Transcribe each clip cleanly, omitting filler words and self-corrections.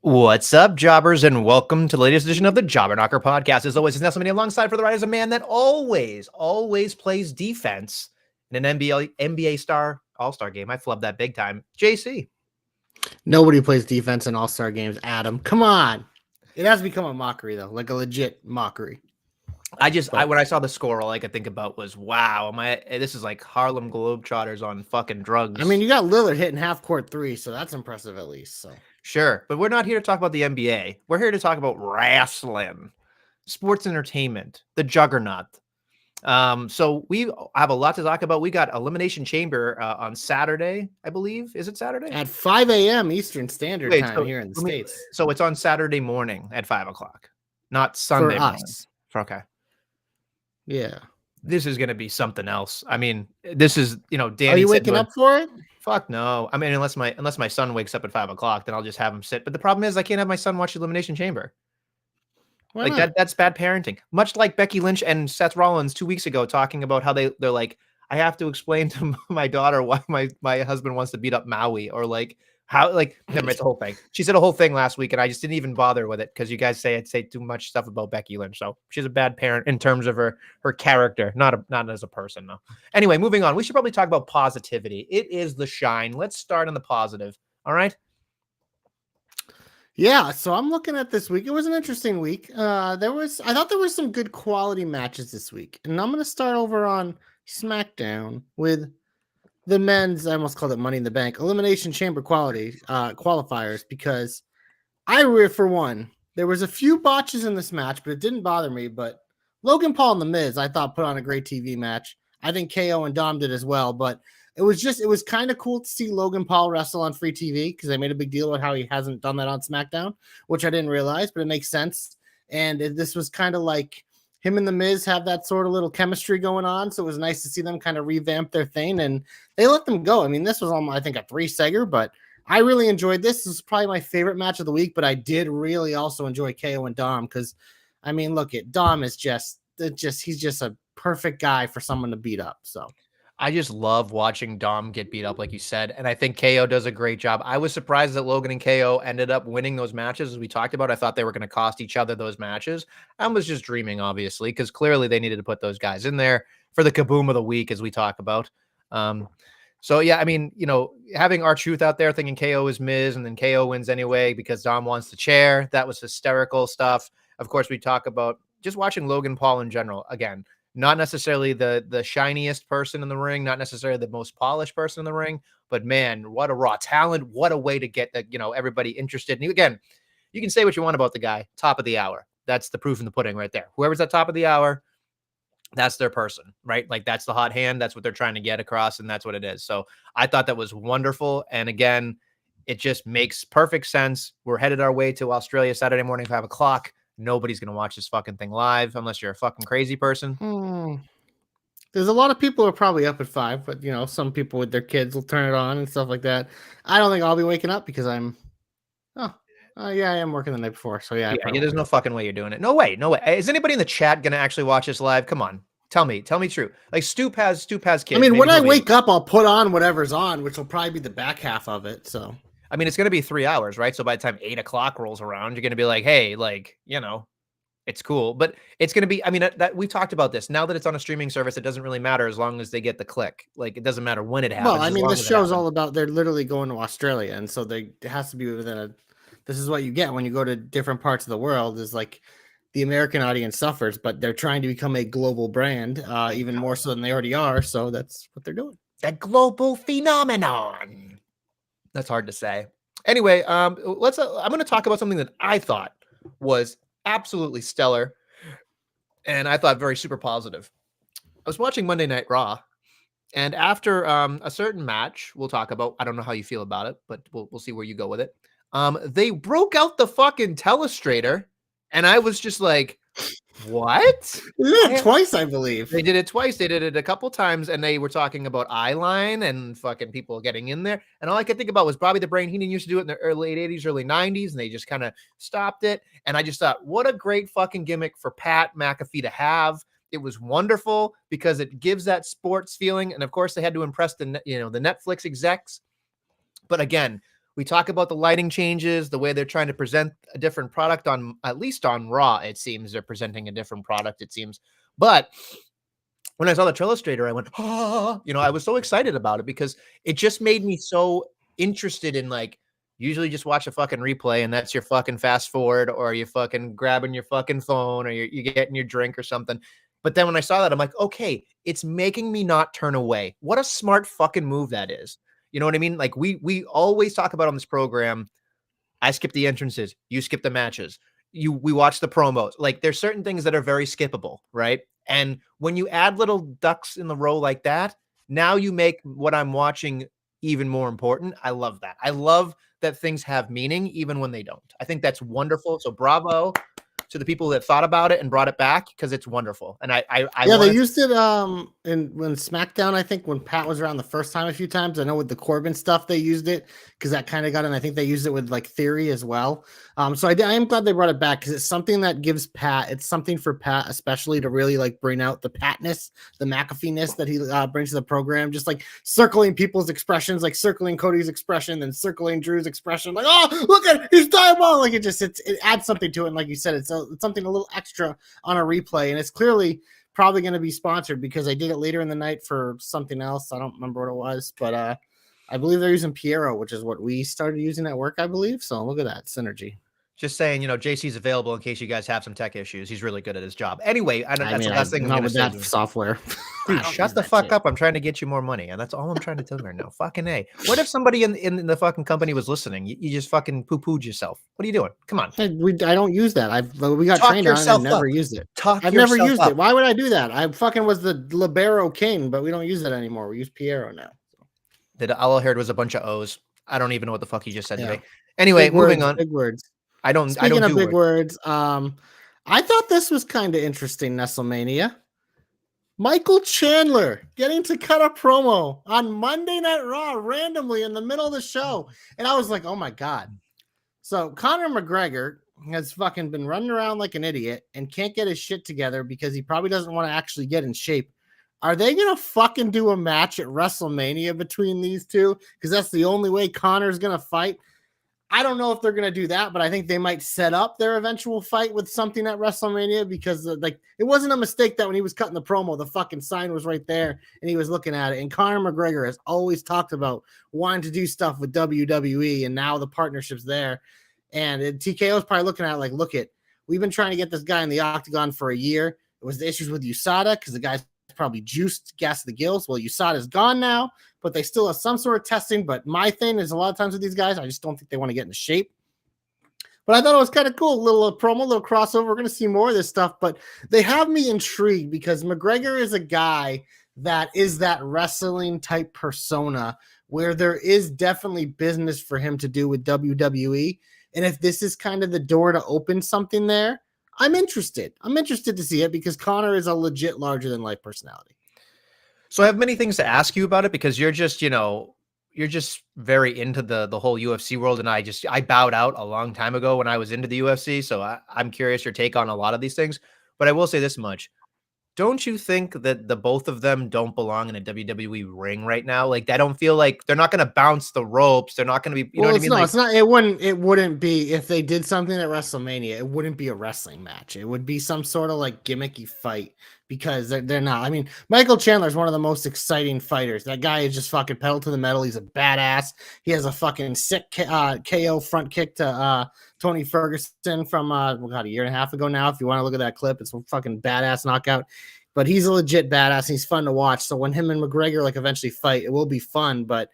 What's up, jobbers, and welcome to the latest edition of the Jobber Knocker podcast. As always, it's Nestlemania alongside for the right is a man that always plays defense in an NBA star all-star game. I flubbed that big time. JC. Nobody plays defense in all-star games, Adam. Come on. It has become a mockery, though, like a legit mockery. When I saw the score, all I could think about was, wow, this is like Harlem Globetrotters on fucking drugs. I mean, you got Lillard hitting half-court three, so that's impressive at least. So Sure, but we're not here to talk about the NBA. We're here to talk about wrestling, sports entertainment, the juggernaut. So we have a lot to talk about. We got Elimination Chamber on Saturday, I believe. Is it Saturday? At 5 a.m. Eastern Standard Time here in the States. So it's on Saturday morning at 5 o'clock, not Sunday for us. Okay. Yeah. This is going to be something else. I mean, this is, Danny. Are you waking up for it? Fuck no. I mean, unless my son wakes up at 5 o'clock, then I'll just have him sit. But the problem is I can't have my son watch Elimination Chamber. Why not? That's bad parenting. Much like Becky Lynch and Seth Rollins 2 weeks ago talking about how they're like, I have to explain to my daughter why my husband wants to beat up Maui, or like how, like, never mind, it's a whole thing. She said a whole thing last week and I just didn't even bother with it because you guys say I'd say too much stuff about Becky Lynch. So she's a bad parent in terms of her character, not as a person, though. Anyway, moving on. We should probably talk about positivity. It is the shine. Let's start on the positive. All right. Yeah, so I'm looking at this week. It was an interesting week. I thought there was some good quality matches this week. And I'm going to start over on SmackDown with the men's, I almost called it Money in the Bank, Elimination Chamber qualifiers, because for one, there was a few botches in this match, but it didn't bother me. But Logan Paul and The Miz, I thought, put on a great TV match. I think KO and Dom did as well, but it was kind of cool to see Logan Paul wrestle on free TV because they made a big deal about how he hasn't done that on SmackDown, which I didn't realize, but it makes sense. And this was kind of like him and The Miz have that sort of little chemistry going on, so it was nice to see them kind of revamp their thing, and they let them go. I mean, this was I think a 3-segger, but I really enjoyed this. This is probably my favorite match of the week, but I did really also enjoy KO and Dom because, I mean, look, Dom is he's just a perfect guy for someone to beat up. So I just love watching Dom get beat up, like you said, and I think KO does a great job. I was surprised that Logan and KO ended up winning those matches, as we talked about. I thought they were going to cost each other those matches. I was just dreaming, obviously, because clearly they needed to put those guys in there for the kaboom of the week, as we talk about. So, yeah, I mean, having R-Truth out there thinking KO is Miz, and then KO wins anyway because Dom wants the chair. That was hysterical stuff. Of course, we talk about just watching Logan Paul in general. Again, not necessarily the shiniest person in the ring, not necessarily the most polished person in the ring, but man, what a raw talent. What a way to get everybody interested. And again, you can say what you want about the guy, top of the hour. That's the proof in the pudding right there. Whoever's at top of the hour, that's their person, right? Like that's the hot hand. That's what they're trying to get across. And that's what it is. So I thought that was wonderful. And again, it just makes perfect sense. We're headed our way to Australia Saturday morning, 5 o'clock. Nobody's going to watch this fucking thing live unless you're a fucking crazy person. There's a lot of people who are probably up at 5, but some people with their kids will turn it on and stuff like that. I don't think I'll be waking up because I am working the night before. So yeah, there's no fucking way you're doing it. No way. Is anybody in the chat going to actually watch this live? Come on. Tell me true. Like Stoop has kids. I mean, when I wake up, I'll put on whatever's on, which will probably be the back half of it. So I mean, it's going to be 3 hours, right? So by the time 8 o'clock rolls around, you're going to be like, hey, it's cool. But it's going to be, I mean, that we talked about this. Now that it's on a streaming service, it doesn't really matter as long as they get the click. Like, it doesn't matter when it happens. Well, I mean, the show's all about, they're literally going to Australia. And so it has to be within this is what you get when you go to different parts of the world, is like the American audience suffers, but they're trying to become a global brand, even more so than they already are. So that's what they're doing. That global phenomenon. That's hard to say. Anyway, I'm going to talk about something that I thought was absolutely stellar, and I thought very super positive. I was watching Monday Night Raw, and after a certain match, we'll talk about. I don't know how you feel about it, but we'll see where you go with it. They broke out the fucking telestrator, and I was just like, what? They did it twice, I believe. They did it twice. They did it a couple times, and they were talking about eyeline and fucking people getting in there. And all I could think about was Bobby the Brain. He didn't used to do it in the late 80s, early 90s, and they just kind of stopped it. And I just thought, what a great fucking gimmick for Pat McAfee to have. It was wonderful because it gives that sports feeling. And of course, they had to impress the Netflix execs. But again, We talk about the lighting changes, the way they're trying to present a different product on, at least on Raw, it seems they're presenting a different product, it seems. But when I saw the Trillustrator, I went, "Ah," I was so excited about it because it just made me so interested in, like, usually just watch a fucking replay and that's your fucking fast forward or you fucking grabbing your fucking phone or you're getting your drink or something. But then when I saw that, I'm like, okay, it's making me not turn away. What a smart fucking move that is. You know what I mean? Like we always talk about on this program, I skip the entrances, you skip the matches. We watch the promos. Like there's certain things that are very skippable, right? And when you add little ducks in the row like that, now you make what I'm watching even more important. I love that. I love that things have meaning even when they don't. I think that's wonderful. So bravo to the people that thought about it and brought it back because it's wonderful. And I Yeah, they wanted used it in when SmackDown, I think when Pat was around the first time a few times. I know with the Corbin stuff they used it because that kind of got in. I think they used it with like Theory as well. So I am glad they brought it back because it's something that gives Pat, it's something for Pat especially to really like bring out the Patness, the McAfee-ness that he brings to the program, just like circling people's expressions, like circling Cody's expression and circling Drew's expression, like, oh, look at he's diabolical. Like it adds something to it. And like you said, it's something a little extra on a replay, and it's clearly probably going to be sponsored because I did it later in the night for something else. I don't remember what it was, but I believe they're using Piero, which is what we started using at work, I believe. So look at that synergy. just saying, JC's available in case you guys have some tech issues. He's really good at his job. Anyway, that's the last thing I'm not going to with say. that software. Dude, shut the fuck up. I'm trying to get you more money. And that's all I'm trying to tell you right now. Fucking A. What if somebody in the fucking company was listening? You just fucking poo-pooed yourself. What are you doing? Come on. I don't use that. We got Talk trained on it. I've yourself never up. used it. Talk I've never yourself used up. it. Why would I do that? I fucking was the Libero King, but we don't use it anymore. We use Piero now. All I heard was a bunch of O's. I don't even know what the fuck you just said Yeah. to me. Anyway, moving on. Big words. I don't Speaking of do big words, I thought this was kind of interesting, Nestlemania. Michael Chandler getting to cut a promo on Monday Night Raw randomly in the middle of the show. And I was like, oh my God. So Conor McGregor has fucking been running around like an idiot and can't get his shit together because he probably doesn't want to actually get in shape. Are they going to fucking do a match at WrestleMania between these two? Because that's the only way Conor's going to fight. I don't know if they're going to do that, but I think they might set up their eventual fight with something at WrestleMania because like it wasn't a mistake that when he was cutting the promo, the fucking sign was right there and he was looking at it. And Conor McGregor has always talked about wanting to do stuff with WWE, and now the partnership's there. And TKO is probably looking at it like, look it, we've been trying to get this guy in the octagon for a year. It was the issues with USADA because the guy's probably juiced, gassed the gills. Well, USADA's gone now, but they still have some sort of testing. But my thing is a lot of times with these guys, I just don't think they want to get into shape. But I thought it was kind of cool. Little promo, little crossover. We're going to see more of this stuff, but they have me intrigued because McGregor is a guy that is that wrestling type persona where there is definitely business for him to do with WWE. And if this is kind of the door to open something there, I'm interested. I'm interested to see it because Conor is a legit larger than life personality. So I have many things to ask you about it because you're just, you're just very into the whole UFC world. And I bowed out a long time ago when I was into the UFC. So I'm curious your take on a lot of these things, but I will say this much. Don't you think that the both of them don't belong in a WWE ring right now? Like, I don't feel like they're not going to bounce the ropes. They're not going to be, you know what I mean? No, it's not. It wouldn't be if they did something at WrestleMania. It wouldn't be a wrestling match. It would be some sort of like gimmicky fight because they're not. I mean, Michael Chandler is one of the most exciting fighters. That guy is just fucking pedal to the metal. He's a badass. He has a fucking sick KO front kick to Tony Ferguson from a year and a half ago now. If you want to look at that clip, it's a fucking badass knockout. But he's a legit badass. He's fun to watch. So when him and McGregor like eventually fight, it will be fun. But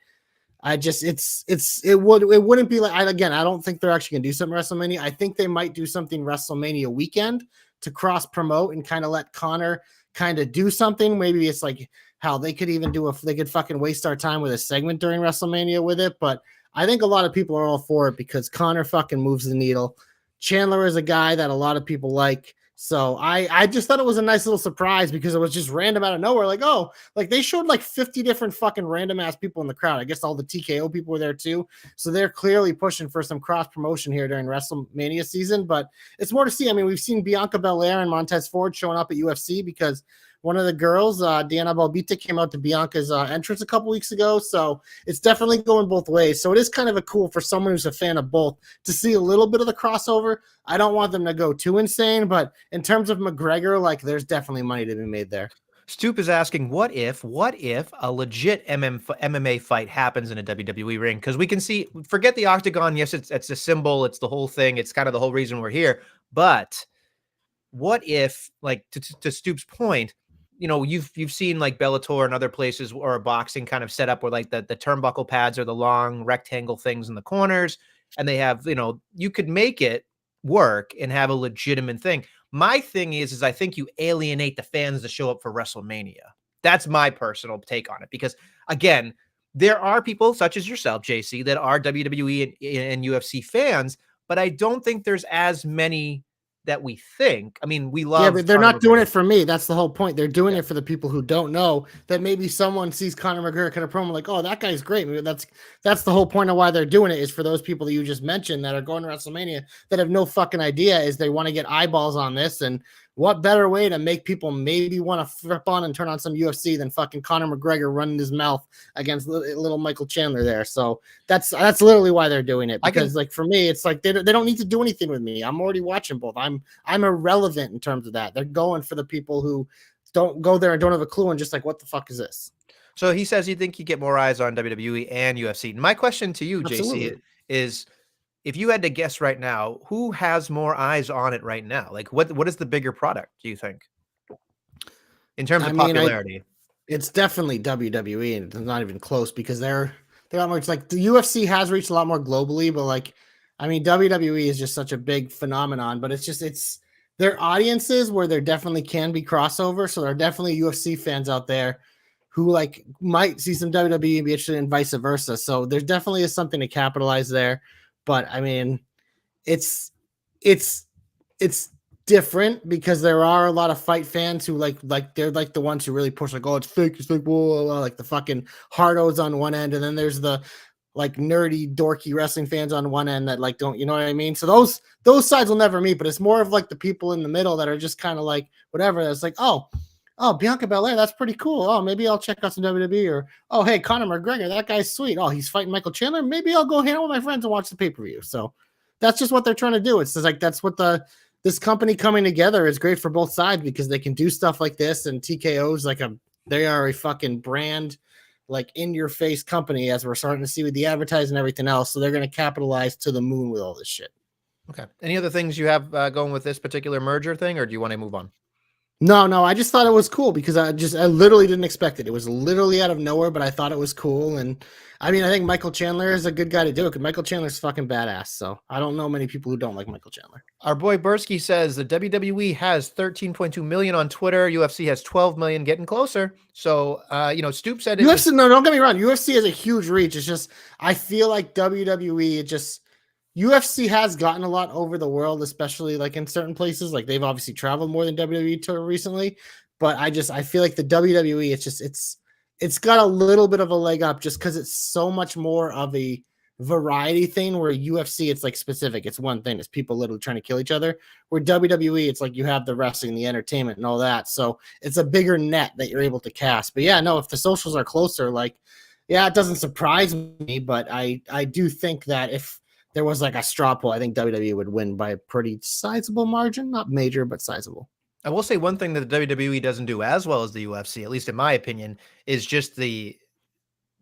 I just it wouldn't be like I don't think they're actually gonna do something WrestleMania. I think they might do something WrestleMania weekend to cross promote and kind of let Conor kind of do something. Maybe it's like how they could even they could fucking waste our time with a segment during WrestleMania with it. But I think a lot of people are all for it because Conor fucking moves the needle. Chandler is a guy that a lot of people like. So I just thought it was a nice little surprise because it was just random out of nowhere. Like, oh, like they showed like 50 different fucking random ass people in the crowd. I guess all the TKO people were there too. So they're clearly pushing for some cross promotion here during WrestleMania season, but it's more to see. I mean, we've seen Bianca Belair and Montez Ford showing up at UFC because one of the girls, Diana Balbita, came out to Bianca's entrance a couple weeks ago. So it's definitely going both ways. So it is kind of a cool for someone who's a fan of both to see a little bit of the crossover. I don't want them to go too insane, but in terms of McGregor, like there's definitely money to be made there. Stoop is asking, what if a legit MMA fight happens in a WWE ring? Because we can see, forget the octagon. Yes, it's a symbol. It's the whole thing. It's kind of the whole reason we're here. But what if, like, to Stoop's point, you know, you've seen like Bellator and other places or boxing kind of set up where like the turnbuckle pads are the long rectangle things in the corners, and they have, you know, you could make it work and have a legitimate thing. My thing is I think you alienate the fans to show up for WrestleMania. That's my personal take on it, because again, there are people such as yourself, JC, that are WWE and UFC fans, but I don't think there's as many that we think. I mean, we love. Yeah, but they're Conor not doing McGregor. it for me. That's the whole point. They're doing Yeah. it for the people who don't know that maybe someone sees Conor McGregor kind of promo like, oh, that guy's great. Maybe that's the whole point of why they're doing it, is for those people that you just mentioned that are going to WrestleMania that have no fucking idea, is they want to get eyeballs on this. And what better way to make people maybe want to flip on and turn on some UFC than fucking Conor McGregor running his mouth against little Michael Chandler there. So that's literally why they're doing it, because like for me, it's like they don't need to do anything with me. I'm already watching both. I'm irrelevant in terms of that. They're going for the people who don't go there and don't have a clue and just like, what the fuck is this? So he says you think you get more eyes on WWE and UFC. My question to you, Absolutely. JC, is if you had to guess right now, who has more eyes on it right now? Like what is the bigger product, do you think? In terms I of mean, popularity. it's definitely WWE, and it's not even close because they're not much like the UFC has reached a lot more globally, but like, I mean, WWE is just such a big phenomenon, but it's their audiences where there definitely can be crossover. So there are definitely UFC fans out there who like might see some WWE and be interested and vice versa. So there definitely is something to capitalize there. But I mean, it's it's it's different because there are a lot of fight fans who like they're like the ones who really push like, oh, it's fake, it's like, whoa, like the fucking hardos on one end, and then there's the like nerdy dorky wrestling fans on one end that like don't, you know what I mean? So those sides will never meet, but it's more of like the people in the middle that are just kind of like whatever. That's like, oh, Bianca Belair, that's pretty cool. Oh, maybe I'll check out some WWE. Or, oh, hey, Conor McGregor, that guy's sweet. Oh, he's fighting Michael Chandler. Maybe I'll go hang out with my friends and watch the pay-per-view. So that's just what they're trying to do. It's just like that's what this company coming together is great for both sides, because they can do stuff like this, and TKO's like they are a fucking brand, like in your face company, as we're starting to see with the advertising and everything else. So they're going to capitalize to the moon with all this shit. Okay. Any other things you have going with this particular merger thing, or do you want to move on? No, I just thought it was cool because I literally didn't expect it. It was literally out of nowhere, but I thought it was cool. And I mean, I think Michael Chandler is a good guy to do it because Michael Chandler's fucking badass. So I don't know many people who don't like Michael Chandler. Our boy Bursky says the WWE has 13.2 million on Twitter. UFC has 12 million, getting closer. So, you know, Stoop said UFC, no, don't get me wrong. UFC has a huge reach. It's just, I feel like WWE, UFC has gotten a lot over the world, especially like in certain places. Like they've obviously traveled more than WWE tour recently, but I feel like the WWE, it's got a little bit of a leg up just because it's so much more of a variety thing. Where UFC, it's like specific, it's one thing, it's people literally trying to kill each other. Where WWE, it's like you have the wrestling, the entertainment, and all that. So it's a bigger net that you're able to cast. But yeah, no, if the socials are closer, like, yeah, it doesn't surprise me, but I do think that if there was like a straw poll, I think WWE would win by a pretty sizable margin. Not major, but sizable. I will say one thing that the WWE doesn't do as well as the UFC, at least in my opinion, is just the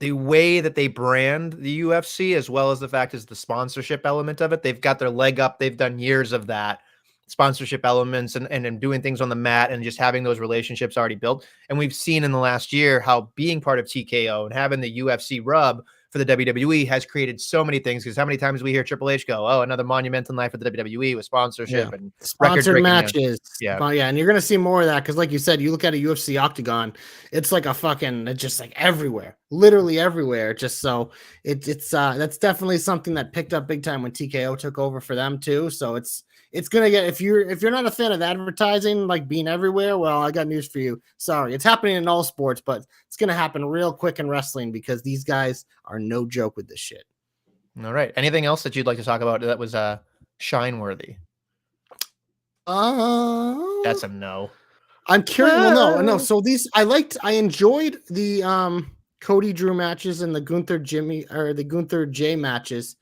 way that they brand the UFC, as well as the fact is the sponsorship element of it. They've got their leg up. They've done years of that sponsorship elements and doing things on the mat and just having those relationships already built. And we've seen in the last year how being part of TKO and having the UFC rub for the WWE has created so many things. Because how many times we hear Triple H go, oh, another monumental night for the WWE with sponsorship and sponsored matches. Yeah. But yeah, and you're gonna see more of that because, like you said, you look at a UFC octagon, it's like it's just like everywhere, literally everywhere. Just so it's that's definitely something that picked up big time when TKO took over for them too. So it's gonna get, if you're not a fan of advertising like being everywhere, well, I got news for you. Sorry, it's happening in all sports, but it's gonna happen real quick in wrestling because these guys are no joke with this shit. All right. Anything else that you'd like to talk about that was shine worthy? That's a no. I'm curious. Well, no. So I enjoyed the Cody Drew matches and the Gunther Jay matches.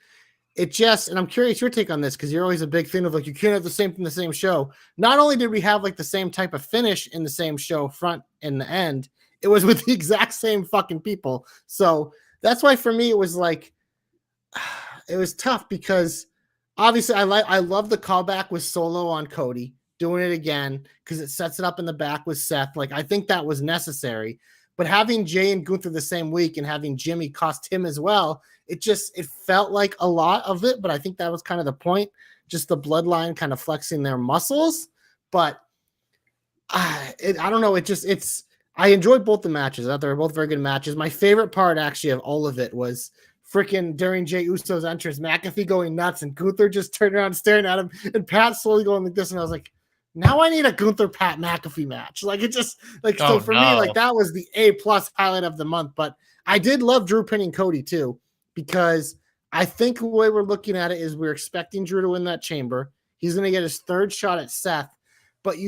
And I'm curious your take on this because you're always a big fan of like you can't have the same thing in the same show. Not only did we have like the same type of finish in the same show, front and the end, it was with the exact same fucking people. So that's why for me it was like it was tough because obviously I love the callback with Solo on Cody doing it again because it sets it up in the back with Seth. Like I think that was necessary, but having Jay and Gunther the same week and having Jimmy cost him as well, it felt like a lot of it. But I think that was kind of the point, just the bloodline kind of flexing their muscles. But I don't know. I enjoyed both the matches. I thought they were both very good matches. My favorite part actually of all of it was freaking during Jey Uso's entrance, McAfee going nuts and Gunther just turning around staring at him and Pat slowly going like this. And I was like, now I need a Gunther Pat McAfee match. Like it just like, so for me, like that was the A+ highlight of the month. But I did love Drew pinning Cody too, because I think the way we're looking at it is we're expecting Drew to win that chamber. He's going to get his third shot at Seth. But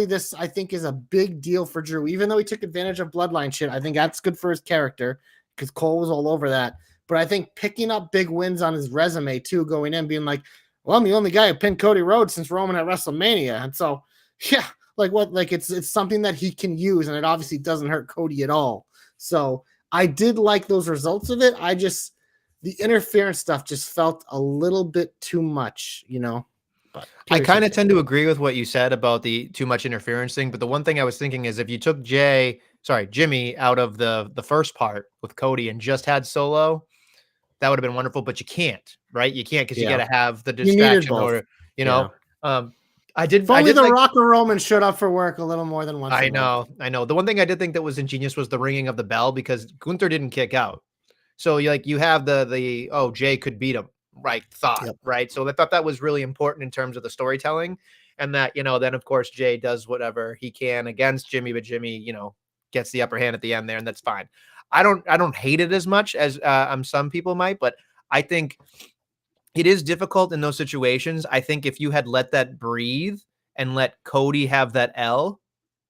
this I think is a big deal for Drew, even though he took advantage of bloodline shit. I think that's good for his character because Cole was all over that. But I think picking up big wins on his resume too, going in, being like, well, I'm the only guy who pinned Cody Rhodes since Roman at WrestleMania. And so, yeah, it's something that he can use, and it obviously doesn't hurt Cody at all. So I did like those results of it. The interference stuff just felt a little bit too much, But I kind of tend to agree with what you said about the too much interference thing. But the one thing I was thinking is if you took Jimmy out of the first part with Cody and just had Solo, that would have been wonderful. But you can't, right? You can't because you got to have the distraction or, I did. If only the Rock or Roman showed up for work a little more than once. I know. The one thing I did think that was ingenious was the ringing of the bell because Gunther didn't kick out. So you have Jay could beat him. Right. Right. So I thought that was really important in terms of the storytelling and that, then of course, Jay does whatever he can against Jimmy, but Jimmy, gets the upper hand at the end there. And that's fine. I don't hate it as much as some people might, but I think it is difficult in those situations. I think if you had let that breathe and let Cody have that L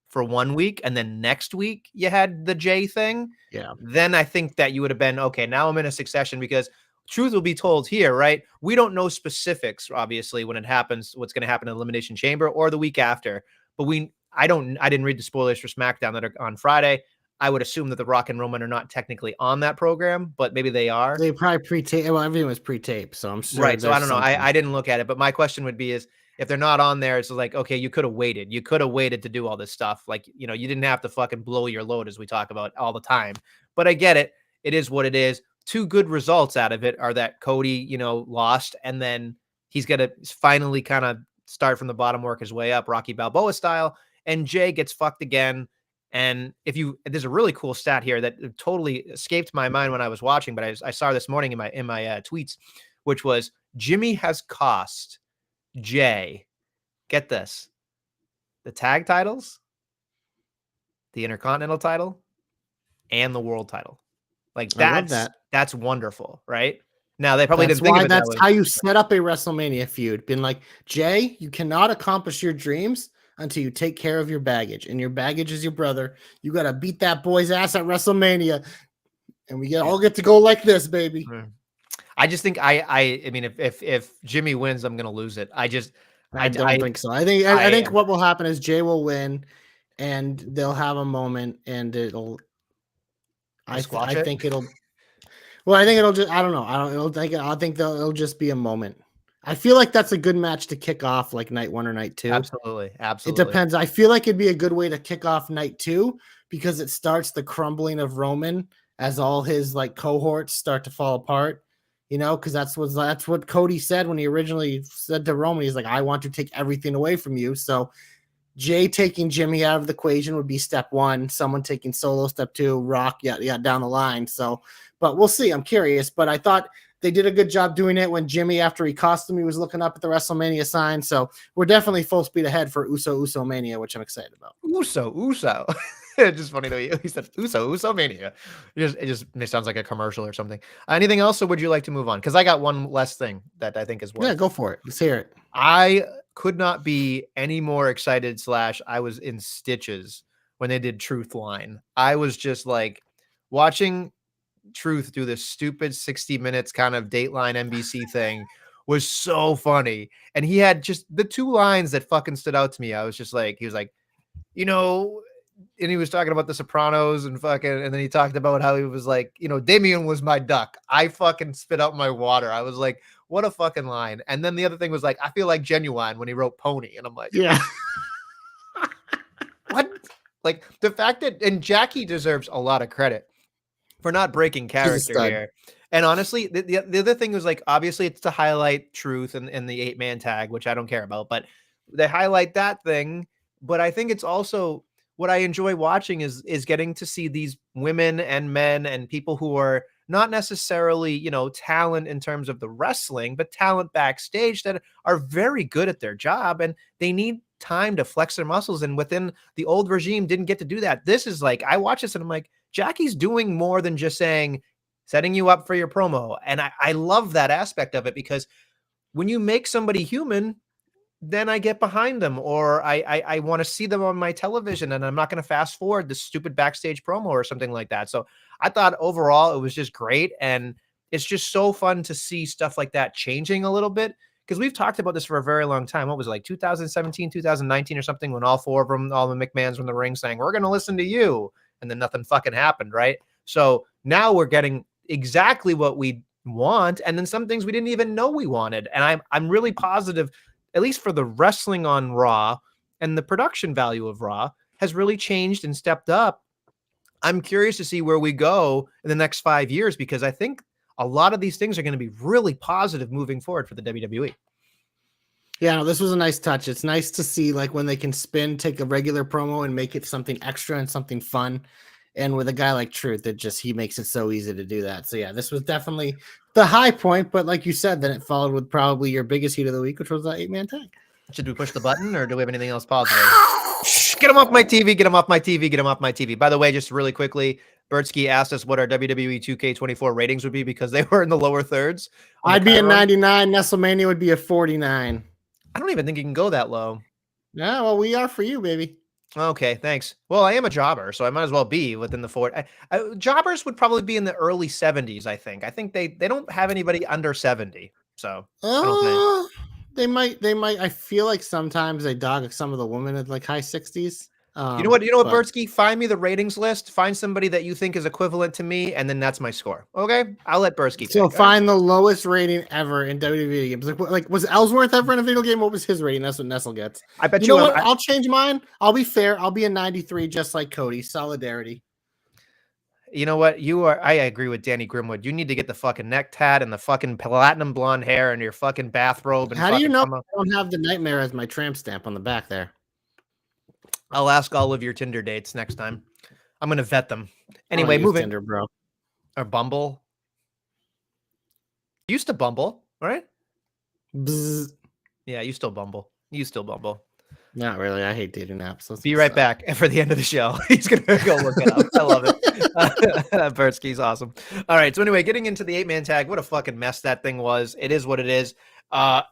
for 1 week and then next week you had the Jay thing. Yeah. Then I think that you would have been, okay, now I'm in a succession because truth will be told here, right? We don't know specifics, obviously, when it happens, what's going to happen in Elimination Chamber or the week after. But I didn't read the spoilers for SmackDown that are on Friday. I would assume that The Rock and Roman are not technically on that program, but maybe they are. They probably pre-tape. Well, everything was pre-taped, so I'm sure. Right. So I don't know. I didn't look at it, but my question would be is if they're not on there, it's like, okay, you could have waited. You could have waited to do all this stuff. Like, you didn't have to fucking blow your load as we talk about all the time. But I get it. It is what it is. Two good results out of it are that Cody, lost, and then he's going to finally kind of start from the bottom, work his way up, Rocky Balboa style, and Jay gets fucked again. And there's a really cool stat here that totally escaped my mind when I was watching, but I saw this morning in my tweets, which was Jimmy has cost Jay, get this, the tag titles, the Intercontinental title, and the world title. Like that's wonderful, right? Now they probably didn't think of it that way. That's how you set up a WrestleMania feud. Been like, Jay, you cannot accomplish your dreams until you take care of your baggage, and your baggage is your brother. You got to beat that boy's ass at WrestleMania, and we all get to go like this, baby. I just think I mean, if Jimmy wins, I'm gonna lose it. I don't think so. I think what will happen is Jay will win, and they'll have a moment, and it'll. I think it'll. Well, I think it'll just. I don't know. I think it'll just be a moment. I feel like that's a good match to kick off like night 1 or night 2. Absolutely. It depends. I feel like it'd be a good way to kick off night 2 because it starts the crumbling of Roman as all his like cohorts start to fall apart. Because that's what Cody said when he originally said to Roman. He's like, I want to take everything away from you. So Jay taking Jimmy out of the equation would be step 1. Someone taking Solo, step 2. Rock, yeah, down the line. So, but we'll see. I'm curious. But I thought they did a good job doing it when Jimmy, after he cost him, he was looking up at the WrestleMania sign. So we're definitely full speed ahead for Uso Mania, which I'm excited about. Uso. It's just funny though. He said Uso Mania. It sounds like a commercial or something. Anything else, or would you like to move on? Because I got one less thing that I think is worth. Yeah, go for it. Let's hear it. I could not be any more excited / I was in stitches when they did Truth Line. I was just like watching Truth do this stupid 60 minutes kind of Dateline NBC thing was so funny. And he had just the two lines that fucking stood out to me. I was just like, he was like, you know, and he was talking about the Sopranos and fucking, and then he talked about how he was like, you know, Damien was my duck. I fucking spit out my water. I was like, what a fucking line. And then the other thing was like, I feel like Genuine when he wrote Pony. And I'm like, Yeah. what? Like the fact that, and Jackie deserves a lot of credit for not breaking character here. And honestly, the other thing was like, obviously it's to highlight Truth and the 8-man tag, which I don't care about, but they highlight that thing. But I think it's also what I enjoy watching is getting to see these women and men and people who are not necessarily, you know, talent in terms of the wrestling, but talent backstage that are very good at their job and they need time to flex their muscles. And within the old regime didn't get to do that. This is like, I watch this and I'm like, Jackie's doing more than just saying, setting you up for your promo. And I love that aspect of it because when you make somebody human, then I get behind them or I want to see them on my television and I'm not going to fast forward this stupid backstage promo or something like that. So I thought overall it was just great. And it's just so fun to see stuff like that changing a little bit because we've talked about this for a very long time. What was it, like 2017, 2019 or something when all four of them, all the McMahons were in the ring saying, we're going to listen to you. And then nothing fucking happened. Right. So now we're getting exactly what we want. And then some things we didn't even know we wanted. And I'm really positive, at least for the wrestling on Raw and the production value of Raw has really changed and stepped up. I'm curious to see where we go in the next 5 years, because I think a lot of these things are going to be really positive moving forward for the WWE. Yeah, no, this was a nice touch. It's nice to see like when they can take a regular promo and make it something extra and something fun. And with a guy like Truth, he makes it so easy to do that. So yeah, this was definitely the high point. But like you said, then it followed with probably your biggest heat of the week, which was that 8-man tag. Should we push the button or do we have anything else positive? Shh, get him off my TV, get him off my TV, get him off my TV. By the way, just really quickly, Bertsky asked us what our WWE 2K24 ratings would be because they were in the lower thirds. I'd be a 99. Nestlemania would be a 49. I don't even think you can go that low. Yeah, well, we are for you, baby. Okay, thanks. Well, I am a jobber, so I might as well be within the 40. Jobbers would probably be in the early 70s, I think. I think they don't have anybody under 70. So I don't think. They might. I feel like sometimes they dog some of the women at like high 60s. You know what, Bertsky? Find me the ratings list. Find somebody that you think is equivalent to me, and then that's my score. Okay, I'll let Bertsky. So find the lowest rating ever in WWE games. Like was Ellsworth ever in a video game? What was his rating? That's what Nestle gets. I bet you know what? I'll change mine. I'll be fair. I'll be a 93, just like Cody. Solidarity. You know what? I agree with Danny Grimwood. You need to get the fucking neck tat and the fucking platinum blonde hair and your fucking bathrobe. And how do you know I don't have the nightmare as my tramp stamp on the back there? I'll ask all of your Tinder dates next time. I'm going to vet them. Anyway, moving. Tinder, bro. Or Bumble. You used to Bumble, right? Bzz. Yeah, you still Bumble. Not really. I hate dating apps. Let's be right back for the end of the show. He's going to go look it up. I love it. Bertsky's awesome. All right. So anyway, getting into the 8-man tag, what a fucking mess that thing was. It is what it is. I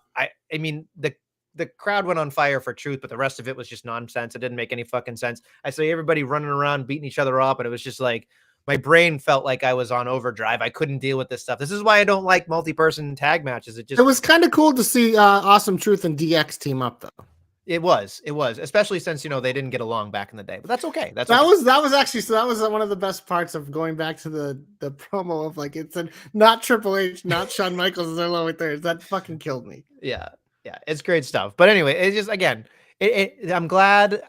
mean, the crowd went on fire for Truth, but the rest of it was just nonsense. It didn't make any fucking sense. I saw everybody running around, beating each other up, and it was just like, my brain felt like I was on overdrive. I couldn't deal with this stuff. This is why I don't like multi-person tag matches. It was kind of cool to see Awesome Truth and DX team up, though. It was, especially since, they didn't get along back in the day, but that's okay. That was actually, so that was one of the best parts of going back to the promo of like, it's not Triple H, not Shawn Michaels as their lower thirds. That fucking killed me. Yeah, it's great stuff. But anyway, it's just, again, I'm glad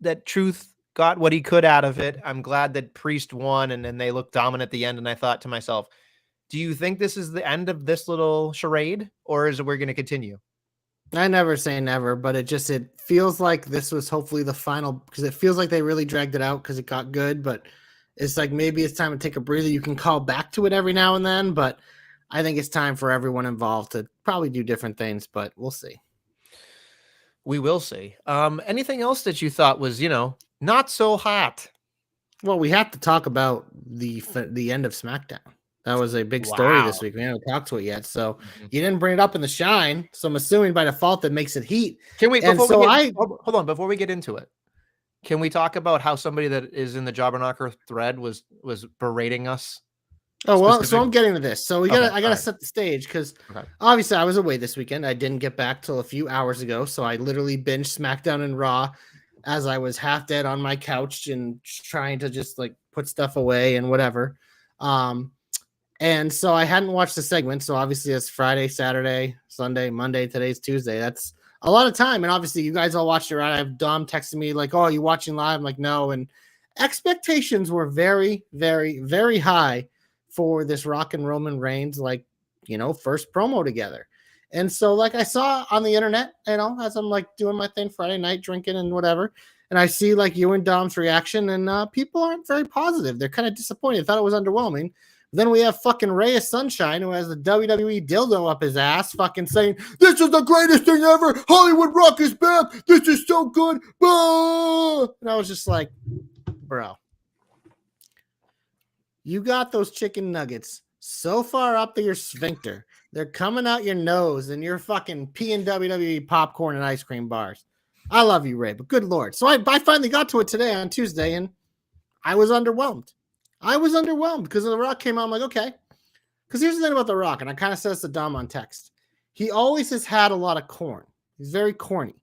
that Truth got what he could out of it. I'm glad that Priest won and then they looked dominant at the end. And I thought to myself, do you think this is the end of this little charade or is it we're going to continue? I never say never, but it feels like this was hopefully the final, because it feels like they really dragged it out because it got good, but it's like maybe it's time to take a breather. You can call back to it every now and then, but I think it's time for everyone involved to probably do different things, but we'll see. We will see. Anything else that you thought was, not so hot? Well, we have to talk about the end of SmackDown. That was a big story this week. We haven't talked to it yet, so you didn't bring it up in the shine. So I'm assuming by default that makes it heat. Can we? And so hold on before we get into it. Can we talk about how somebody that is in the Jobberknocker thread was berating us? Oh, well, so I'm getting to this. So I gotta set the stage because Okay. obviously I was away this weekend. I didn't get back till a few hours ago. So I literally binged SmackDown and Raw as I was half dead on my couch and trying to just like put stuff away and whatever. And so I hadn't watched the segment. So obviously it's Friday, Saturday, Sunday, Monday. Today's Tuesday. That's a lot of time. And obviously you guys all watched it, right? I have Dom texting me like, "Oh, you watching live?" I'm like, "No." And expectations were very, very, very high for this Rock and Roman Reigns, like, first promo together. And so, like, I saw on the internet, as I'm like doing my thing Friday night, drinking and whatever, and I see like you and Dom's reaction, and people aren't very positive. They're kind of disappointed. Thought it was underwhelming. Then we have fucking Ray of Sunshine, who has the WWE dildo up his ass, fucking saying, "This is the greatest thing ever. Hollywood Rock is back. This is so good." And I was just like, bro, you got those chicken nuggets so far up to your sphincter. They're coming out your nose and you're fucking peeing WWE popcorn and ice cream bars. I love you, Ray, but good Lord. So I finally got to it today on Tuesday, and I was underwhelmed. Because The Rock came out. I'm like, okay. Because here's the thing about The Rock, and I kind of said this to Dom on text. He always has had a lot of corn. He's very corny.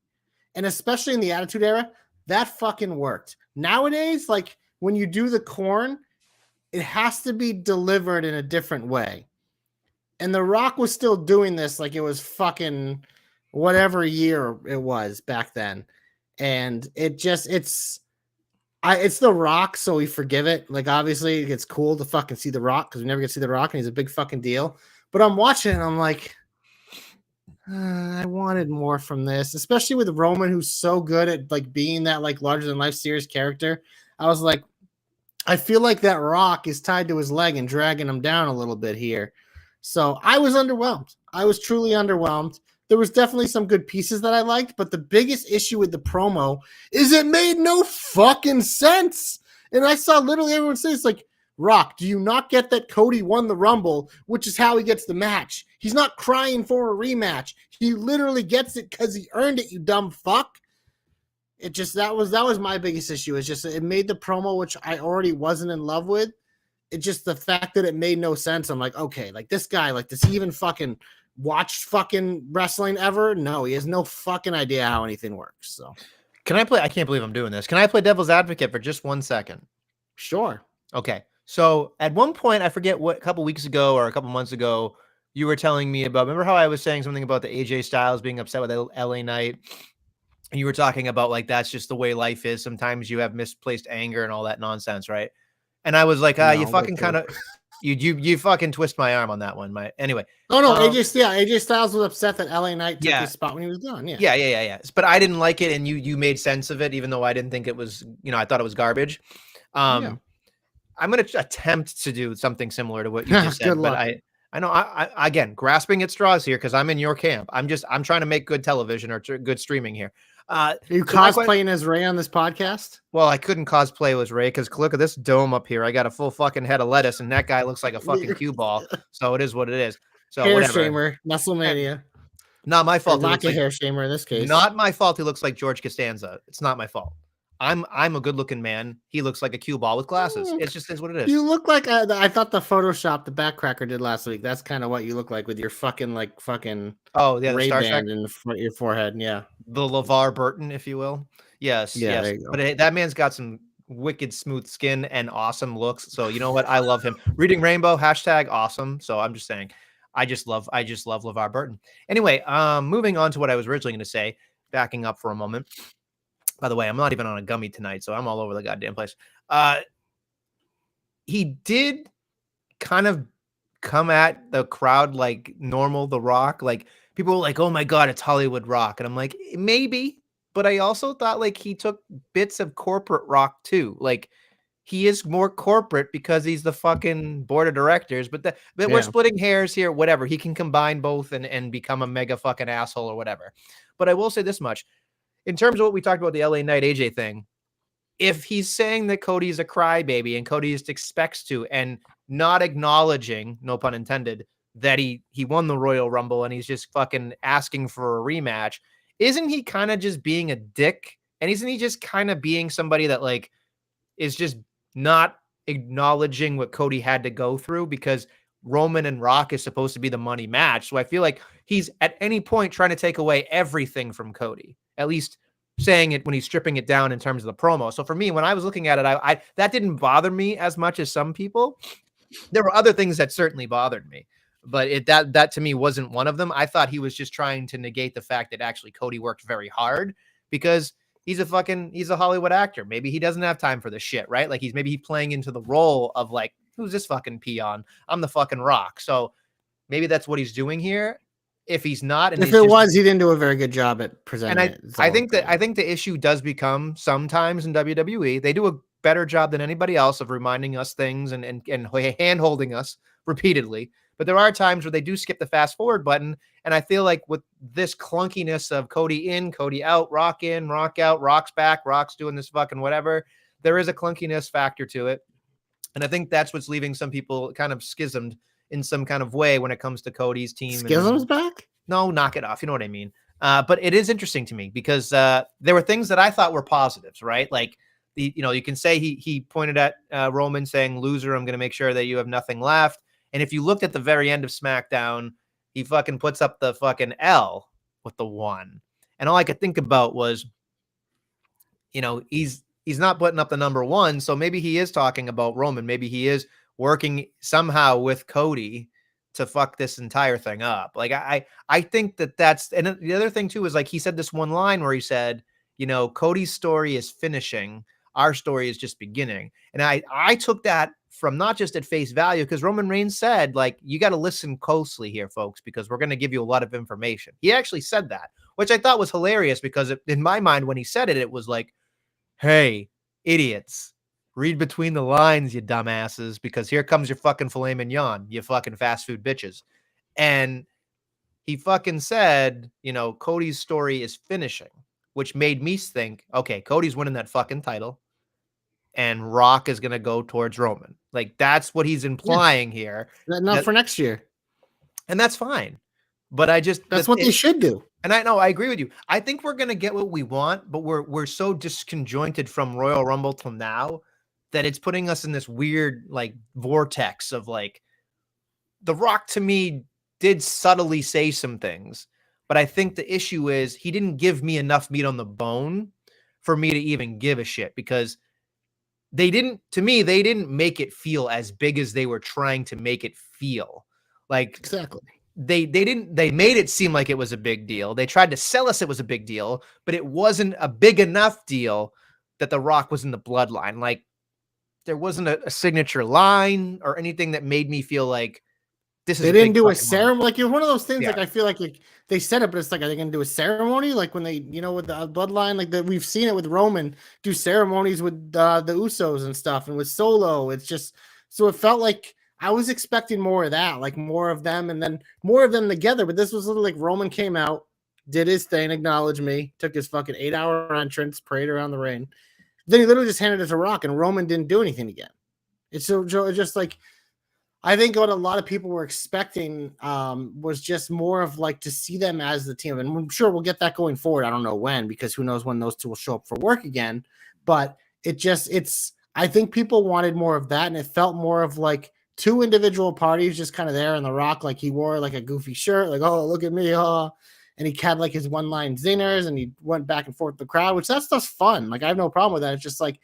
And especially in the Attitude Era, that fucking worked. Nowadays, like when you do the corn, it has to be delivered in a different way. And The Rock was still doing this like it was fucking whatever year it was back then. And it's The Rock, so we forgive it. Like, obviously, it's cool to fucking see The Rock because we never get to see The Rock, and he's a big fucking deal. But I'm watching and I'm like, I wanted more from this, especially with Roman, who's so good at like being that like larger than life serious character. I was like, I feel like that Rock is tied to his leg and dragging him down a little bit here. So I was underwhelmed. I was truly underwhelmed. There was definitely some good pieces that I liked, but the biggest issue with the promo is it made no fucking sense. And I saw literally everyone say, it's like, Rock, do you not get that Cody won the Rumble, which is how he gets the match? He's not crying for a rematch. He literally gets it because he earned it, you dumb fuck. It just, that was my biggest issue. It's just, it made the promo, which I already wasn't in love with. It just, the fact that it made no sense. I'm like, okay, like this guy, like, does he even fucking watch fucking wrestling ever? No, he has no fucking idea how anything works. So can I play? I can't believe I'm doing this. Can I play devil's advocate for just 1 second? Sure. Okay. So at one point, I forget what, a couple weeks ago or a couple months ago, you were telling me about, remember how I was saying something about the AJ Styles being upset with LA Knight? And you were talking about like, that's just the way life is. Sometimes you have misplaced anger and all that nonsense, right? And I was like, you fucking kind of, you fucking twist my arm on that one. Anyway. Oh no, AJ Styles was upset that LA Knight took his spot when he was gone. Yeah. But I didn't like it, and you made sense of it, even though I didn't think it was, I thought it was garbage. I'm going to attempt to do something similar to what you just said. Good luck. But I know I again, grasping at straws here because I'm in your camp. I'm trying to make good television or good streaming here. Are you cosplaying as Ray on this podcast? Well, I couldn't cosplay as Ray because look at this dome up here. I got a full fucking head of lettuce, and that guy looks like a fucking cue ball. So it is what it is. So hair whatever. shamer, Nestlemania. Not my fault. Lack of hair shamer in this case. Not my fault. He looks like George Costanza. It's not my fault. I'm a good looking man. He looks like a cue ball with glasses. It's just is what it is. You look like I thought the Photoshop the Backcracker did last week. That's kind of what you look like with your fucking Ray-Ban in your forehead. Yeah, the LeVar Burton, if you will. Yes. But that man's got some wicked smooth skin and awesome looks. So you know what? I love him. Reading Rainbow #awesome. So I'm just saying, I just love LeVar Burton. Anyway, moving on to what I was originally going to say. Backing up for a moment. By the way, I'm not even on a gummy tonight, so I'm all over the goddamn place. He did kind of come at the crowd like normal, The Rock. Like, people were like, oh my God, it's Hollywood Rock. And I'm like, maybe. But I also thought like he took bits of corporate Rock too. Like, he is more corporate because he's the fucking board of directors. But we're splitting hairs here, whatever. He can combine both and become a mega fucking asshole or whatever. But I will say this much. In terms of what we talked about, the LA Knight AJ thing, if he's saying that Cody's a crybaby and Cody just expects to, and not acknowledging, no pun intended, that he won the Royal Rumble and he's just fucking asking for a rematch. Isn't he kind of just being a dick? And isn't he just kind of being somebody that like is just not acknowledging what Cody had to go through, because Roman and Rock is supposed to be the money match. So I feel like he's at any point trying to take away everything from Cody, at least saying it when he's stripping it down in terms of the promo. So for me, when I was looking at it, I that didn't bother me as much as some people. There were other things that certainly bothered me, but that to me wasn't one of them. I thought he was just trying to negate the fact that actually Cody worked very hard, because he's a Hollywood actor. Maybe he doesn't have time for this shit, right? Like he's playing into the role of like, who's this fucking peon? I'm the fucking Rock. So maybe that's what he's doing here. If he's not, and if it was, he didn't do a very good job at presenting and it. I think the issue does become sometimes in WWE, they do a better job than anybody else of reminding us things and hand holding us repeatedly. But there are times where they do skip the fast forward button. And I feel like with this clunkiness of Cody in, Cody out, Rock in, Rock out, Rock's back, Rock's doing this fucking whatever, there is a clunkiness factor to it. And I think that's what's leaving some people kind of schismed in some kind of way when it comes to Cody's team. Schism's back? No, knock it off. You know what I mean? But it is interesting to me because there were things that I thought were positives, right? Like you can say he pointed at Roman saying, "Loser, I'm going to make sure that you have nothing left." And if you looked at the very end of SmackDown, he fucking puts up the fucking L with the 1. And all I could think about was, he's not putting up the number 1. So maybe he is talking about Roman. Maybe he is working somehow with Cody to fuck this entire thing up. Like I think that's, and the other thing too is like he said this one line where he said, Cody's story is finishing, our story is just beginning. And I took that from not just at face value, because Roman Reigns said, like, you got to listen closely here, folks, because we're going to give you a lot of information. He actually said that, which I thought was hilarious, because in my mind, when he said it, it was like, hey, idiots, read between the lines, you dumbasses, because here comes your fucking filet mignon, you fucking fast food bitches. And he fucking said, Cody's story is finishing, which made me think, okay, Cody's winning that fucking title and Rock is going to go towards Roman. Like, that's what he's implying here. Not for next year. And that's fine. But that's what they should do. And I know, I agree with you. I think we're going to get what we want, but we're so disconjointed from Royal Rumble till now that it's putting us in this weird, like, vortex of, like, The Rock to me did subtly say some things, but I think the issue is he didn't give me enough meat on the bone for me to even give a shit, because they didn't make it feel as big as they were trying to make it feel. Like, exactly. They made it seem like it was a big deal. They tried to sell us it was a big deal, but it wasn't a big enough deal that The Rock was in the bloodline. Like, there wasn't a signature line or anything that made me feel like this is. They didn't do a ceremony. Like, it was one of those things. Yeah. Like, I feel like they said it, but it's like, are they going to do a ceremony? Like when they, with the bloodline, like that we've seen it with Roman do ceremonies with the Usos and stuff, and with Solo. It's just, so it felt like I was expecting more of that, like more of them, and then more of them together. But this was literally like Roman came out, did his thing, acknowledged me, took his fucking 8-hour entrance, prayed around the ring. Then he literally just handed it to Rock, and Roman didn't do anything again. It's just like, I think what a lot of people were expecting was just more of like to see them as the team. And I'm sure we'll get that going forward. I don't know when, because who knows when those two will show up for work again. But I think people wanted more of that. And it felt more of like two individual parties just kind of there. And The Rock, like he wore like a goofy shirt, like, oh, look at me. And he had like his one-line zingers and he went back and forth with the crowd, which that stuff's fun. Like, I have no problem with that. It's just like,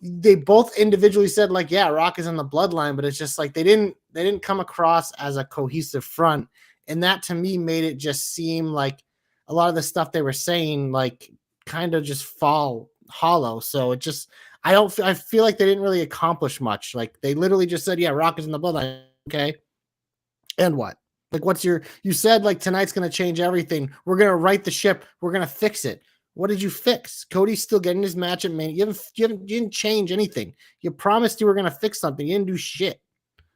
they both individually said like, yeah, Rock is in the bloodline, but it's just like they didn't come across as a cohesive front. And that to me made it just seem like a lot of the stuff they were saying like kind of just fall hollow. So it just, I feel like they didn't really accomplish much. Like they literally just said, yeah, Rock is in the bloodline. Okay. And what? Like, you said like tonight's going to change everything. We're going to right the ship. We're going to fix it. What did you fix? Cody's still getting his match at Mania. You didn't change anything. You promised you were going to fix something. You didn't do shit.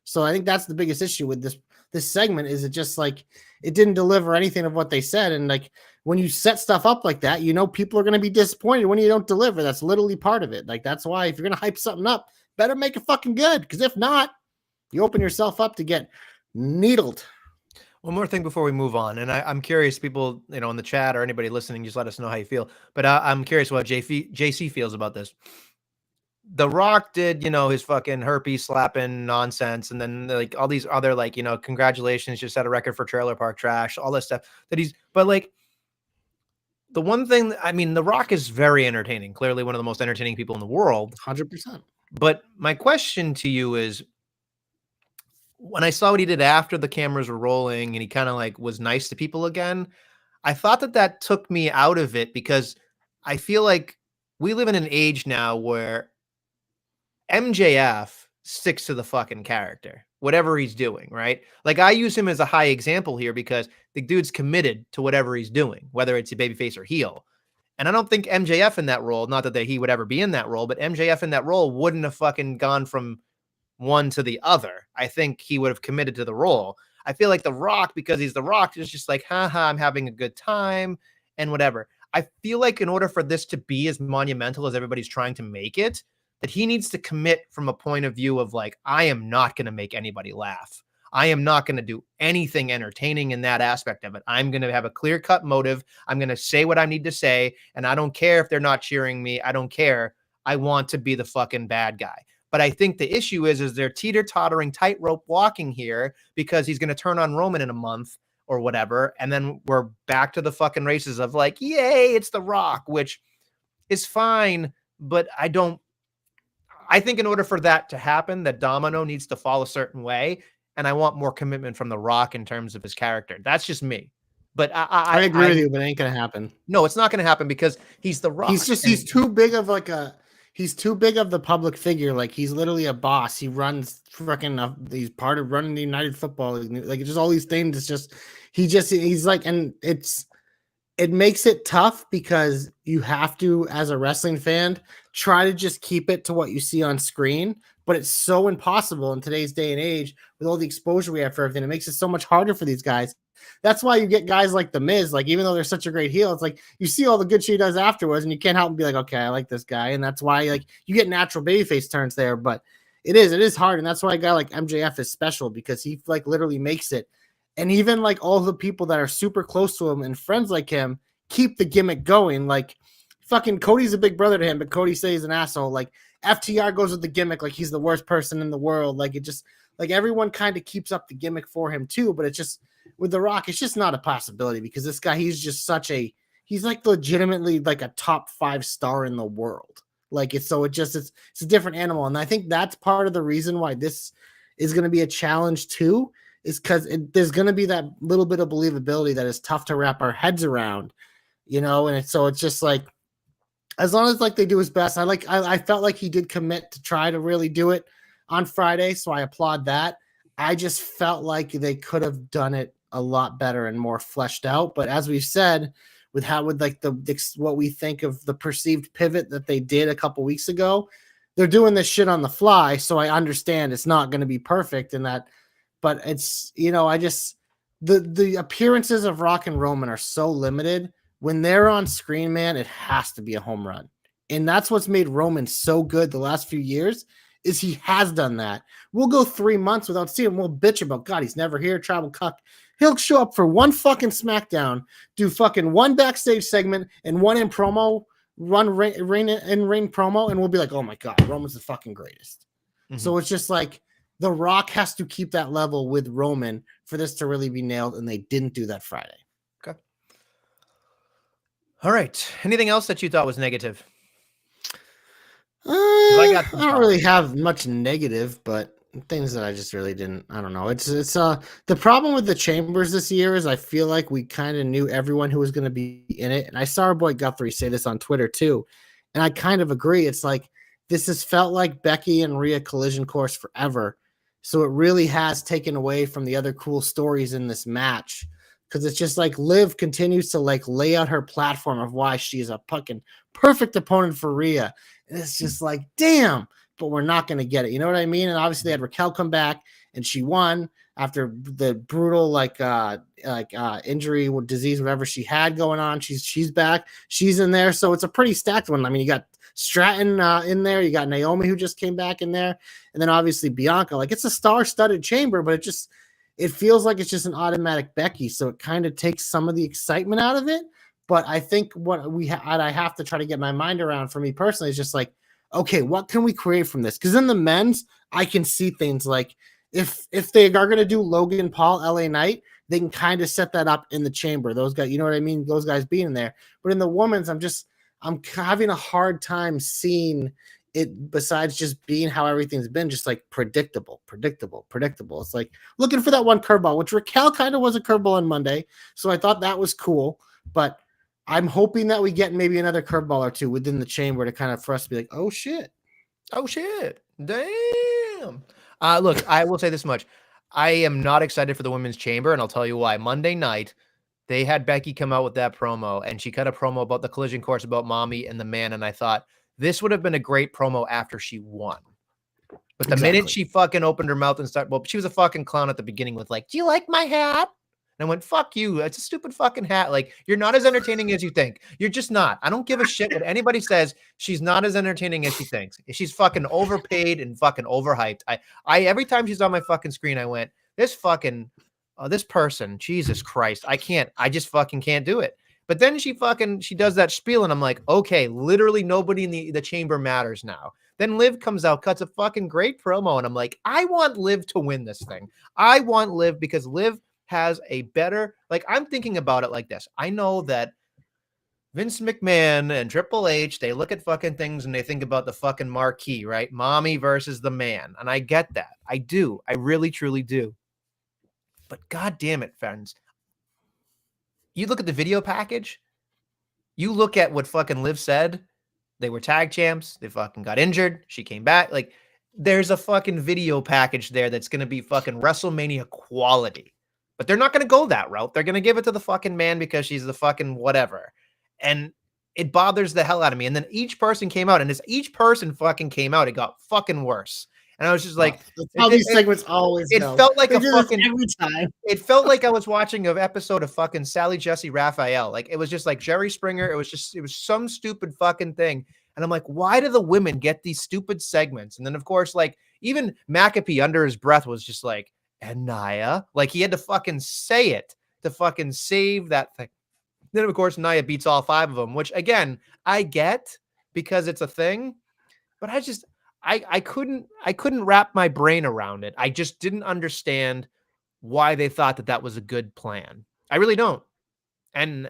So I think that's the biggest issue with this segment is it just like it didn't deliver anything of what they said. And like when you set stuff up like that, people are going to be disappointed when you don't deliver. That's literally part of it. Like that's why if you're going to hype something up, better make it fucking good. Because if not, You open yourself up to get needled. One more thing before we move on, and I'm curious, people, in the chat or anybody listening, just let us know how you feel. But I'm curious what JC feels about this. The Rock did, his fucking herpes slapping nonsense, and then like all these other congratulations, just set a record for Trailer Park Trash, all this stuff but like the one thing, The Rock is very entertaining, clearly one of the most entertaining people in the world. 100%. But my question to you is, when I saw what he did after the cameras were rolling and he kind of like was nice to people again, I thought that took me out of it, because I feel like we live in an age now where MJF sticks to the fucking character, whatever he's doing, right? Like, I use him as a high example here because the dude's committed to whatever he's doing, whether it's a babyface or heel. And I don't think MJF in that role, not that he would ever be in that role, but MJF in that role wouldn't have fucking gone from one to the other. I think he would have committed to the role. I feel like The Rock, because he's The Rock, is just like, haha, I'm having a good time and whatever. I feel like in order for this to be as monumental as everybody's trying to make it, that he needs to commit from a point of view of like, I am not going to make anybody laugh. I am not going to do anything entertaining in that aspect of it. I'm going to have a clear-cut motive. I'm going to say what I need to say, and I don't care if they're not cheering me. I don't care. I want to be the fucking bad guy. But I think the issue is they're teeter-tottering tightrope walking here, because he's going to turn on Roman in a month or whatever, and then we're back to the fucking races of like, yay, it's The Rock, which is fine, but I think in order for that to happen, that domino needs to fall a certain way, and I want more commitment from The Rock in terms of his character. That's just me. But I agree with you, but it ain't gonna happen. No, it's not gonna happen, because he's The Rock. He's too big of he's too big of the public figure. Like, he's literally a boss. He runs freaking he's part of running the United Football League. Like, just all these things. It's just he's like, and it makes it tough, because you have to, as a wrestling fan, try to just keep it to what you see on screen. But it's so impossible in today's day and age with all the exposure we have for everything. It makes it so much harder for these guys. That's why you get guys like The Miz. Like, even though they're such a great heel, it's like you see all the good shit he does afterwards, and you can't help but be like, okay, I like this guy. And that's why, like, you get natural babyface turns there. But it is hard. And that's why a guy like MJF is special, because he like literally makes it. And even like all the people that are super close to him and friends like him keep the gimmick going. Like, fucking Cody's a big brother to him, but Cody says he's an asshole. Like, FTR goes with the gimmick like he's the worst person in the world. Like, it just, like, everyone kind of keeps up the gimmick for him too. But it's just, with The Rock, it's just not a possibility, because this guy, he's just he's like legitimately like a top 5 star in the world. Like, it's a different animal. And I think that's part of the reason why this is going to be a challenge too, is because there's going to be that little bit of believability that is tough to wrap our heads around, and it's just like, as long as like they do his best. I felt like he did commit to try to really do it on Friday, so I applaud that. I just felt like they could have done it a lot better and more fleshed out. But as we've said, with what we think of the perceived pivot that they did a couple weeks ago, they're doing this shit on the fly. So I understand it's not going to be perfect in that, but it's, the appearances of Rock and Roman are so limited. When they're on screen, man, it has to be a home run. And that's what's made Roman so good the last few years, is he has done that. We'll go 3 months without seeing him. We'll bitch about, God, he's never here, travel cuck. He'll show up for one fucking SmackDown, do fucking one backstage segment and one in promo, run rain promo, and we'll be like, oh my God, Roman's the fucking greatest. Mm-hmm. So it's just like, The Rock has to keep that level with Roman for this to really be nailed, and they didn't do that Friday. Okay. All right. Anything else that you thought was negative? I don't really have much negative, but things that I just really didn't. I don't know. It's the problem with the Chambers this year is I feel like we kind of knew everyone who was going to be in it, and I saw our boy Guthrie say this on Twitter too, and I kind of agree. It's like this has felt like Becky and Rhea collision course forever, so it really has taken away from the other cool stories in this match. Because it's just like Liv continues to like lay out her platform of why she's a fucking perfect opponent for Rhea. And it's just like, damn, but we're not going to get it. You know what I mean? And obviously they had Raquel come back and she won after the brutal injury or disease, whatever she had going on. She's back. She's in there. So it's a pretty stacked one. I mean, you got Stratton in there. You got Naomi who just came back in there, and then obviously Bianca. Like it's a star-studded chamber, but it feels like it's just an automatic Becky. So it kind of takes some of the excitement out of it. But I think what I have to try to get my mind around for me personally is just like, okay, what can we create from this? Because in the men's, I can see things like if they are going to do Logan Paul, LA Knight, they can kind of set that up in the chamber. Those guys, you know what I mean? Those guys being in there. But in the women's, I'm having a hard time seeing it besides just being how everything's been, just like predictable. It's like looking for that one curveball, which Raquel kind of was a curveball on Monday. So I thought that was cool. But I'm hoping that we get maybe another curveball or two within the chamber to kind of for us to be like, oh shit. Damn. Look, I will say this much. I am not excited for the women's chamber, and I'll tell you why. Monday night, they had Becky come out with that promo, and she cut a promo about the collision course about mommy and the man, and I thought this would have been a great promo after she won. But the minute she fucking opened her mouth and started, well, she was a fucking clown at the beginning with like, do you like my hat? And I went, fuck you. It's a stupid fucking hat. Like, you're not as entertaining as you think. You're just not. I don't give a shit what anybody says. She's not as entertaining as she thinks. She's fucking overpaid and fucking overhyped. I every time she's on my fucking screen, I went, this fucking, this person, Jesus Christ. I just fucking can't do it. But then she does that spiel and I'm like, okay, literally nobody in the chamber matters now. Then Liv comes out, cuts a fucking great promo. And I'm like, I want Liv to win this thing. I want Liv because Liv has a better, like, I'm thinking about it like this. I know that Vince McMahon and Triple H, they look at fucking things and they think about the fucking marquee, right? Mommy versus the man. And I get that. I do. I really, truly do. But God damn it, friends. You look at the video package. You look at what fucking Liv said. They were tag champs. They fucking got injured. She came back. Like, there's a fucking video package there that's going to be fucking WrestleMania quality. But they're not going to go that route. They're going to give it to the fucking man because she's the fucking whatever. And it bothers the hell out of me. And then each person came out. And as each person fucking came out, it got fucking worse. And I was just like, that's how these segments always go. It felt like a fucking every time. It felt like I was watching an episode of fucking Sally Jesse Raphael. Like, it was just like Jerry Springer. It was some stupid fucking thing. And I'm like, why do the women get these stupid segments? And then, of course, like, even McAfee under his breath was just like, and Nia, like, he had to fucking say it to fucking save that thing. Then, of course, Nia beats all five of them, which, again, I get because it's a thing, but I couldn't wrap my brain around it. I just didn't understand why they thought that that was a good plan. I really don't. And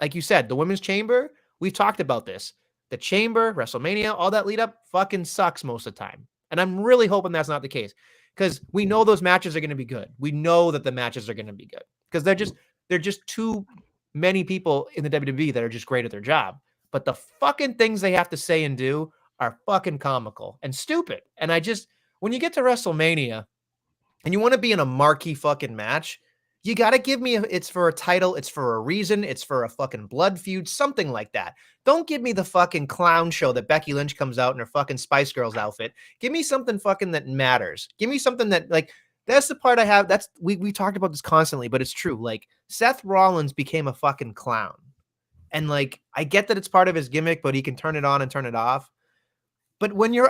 like you said, the women's chamber, we've talked about this. The chamber, WrestleMania, all that lead up fucking sucks most of the time. And I'm really hoping that's not the case because we know those matches are going to be good. We know that the matches are going to be good because they're just too many people in the WWE that are just great at their job. But the fucking things they have to say and do are fucking comical and stupid. And when you get to WrestleMania and you want to be in a marquee fucking match, you got to give me it's for a title. It's for a reason. It's for a fucking blood feud, something like that. Don't give me the fucking clown show that Becky Lynch comes out in her fucking Spice Girls outfit. Give me something fucking that matters. Give me something that, like, that's the part I have. We talked about this constantly, but it's true. Like, Seth Rollins became a fucking clown. And like, I get that it's part of his gimmick, but he can turn it on and turn it off. But when you're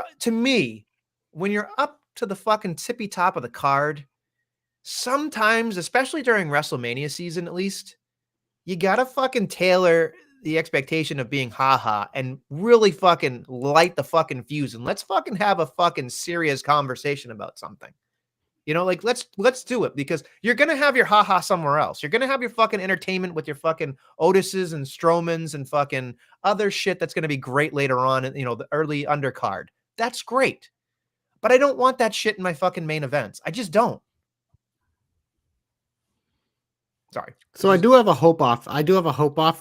up to the fucking tippy top of the card, sometimes, especially during WrestleMania season, at least, you gotta fucking tailor the expectation of being haha and really fucking light the fucking fuse and let's fucking have a fucking serious conversation about something. You know, like, let's do it because you're going to have your haha somewhere else. You're going to have your fucking entertainment with your fucking Otises and Strowmans and fucking other shit that's going to be great later on, you know, the early undercard. That's great. But I don't want that shit in my fucking main events. I just don't. Sorry. So I do have a hope off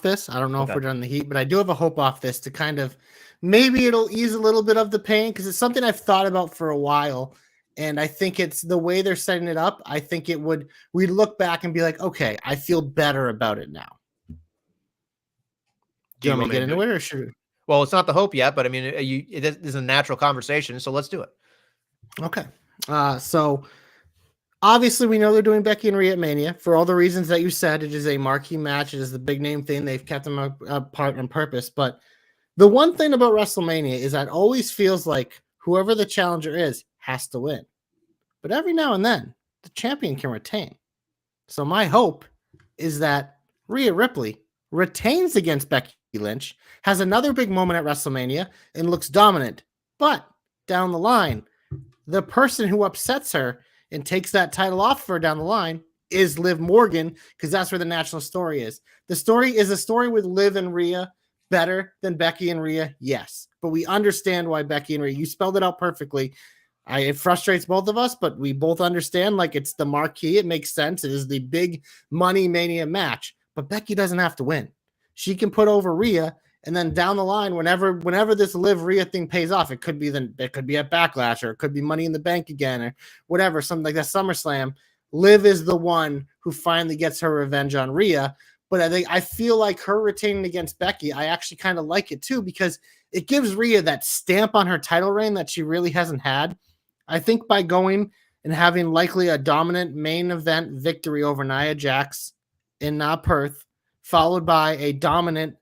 this. I don't know if we're done the heat, but I do have a hope off this to kind of maybe it'll ease a little bit of the pain because it's something I've thought about for a while. And I think it's the way they're setting it up. I think we'd look back and be like, okay, I feel better about it now. Do you want me to get into it or should we? Well, it's not the hope yet, but I mean, it is a natural conversation. So let's do it. Okay. So obviously we know they're doing Becky and Rhea at Mania for all the reasons that you said. It is a marquee match. It is the big name thing. They've kept them apart on purpose, but The one thing about WrestleMania is that it always feels like whoever the challenger is has to win. But every now and then, the champion can retain. So my hope is that Rhea Ripley retains against Becky Lynch, has another big moment at WrestleMania, and looks dominant. But down the line, the person who upsets her and takes that title off for her down the line is Liv Morgan, because that's where the national story is. The story is a story with Liv and Rhea better than Becky and Rhea, yes. But we understand why Becky and Rhea, you spelled it out perfectly. It frustrates both of us, but we both understand, like, it's the marquee. It makes sense. It is the big money mania match, but Becky doesn't have to win. She can put over Rhea, and then down the line, whenever this Liv Rhea thing pays off, it could be at Backlash, or it could be Money in the Bank again, or whatever, something like that, SummerSlam. Liv is the one who finally gets her revenge on Rhea. But I feel like her retaining against Becky, I actually kind of like it too, because it gives Rhea that stamp on her title reign that she really hasn't had. I think by going and having likely a dominant main event victory over Nia Jax in Perth, followed by a dominant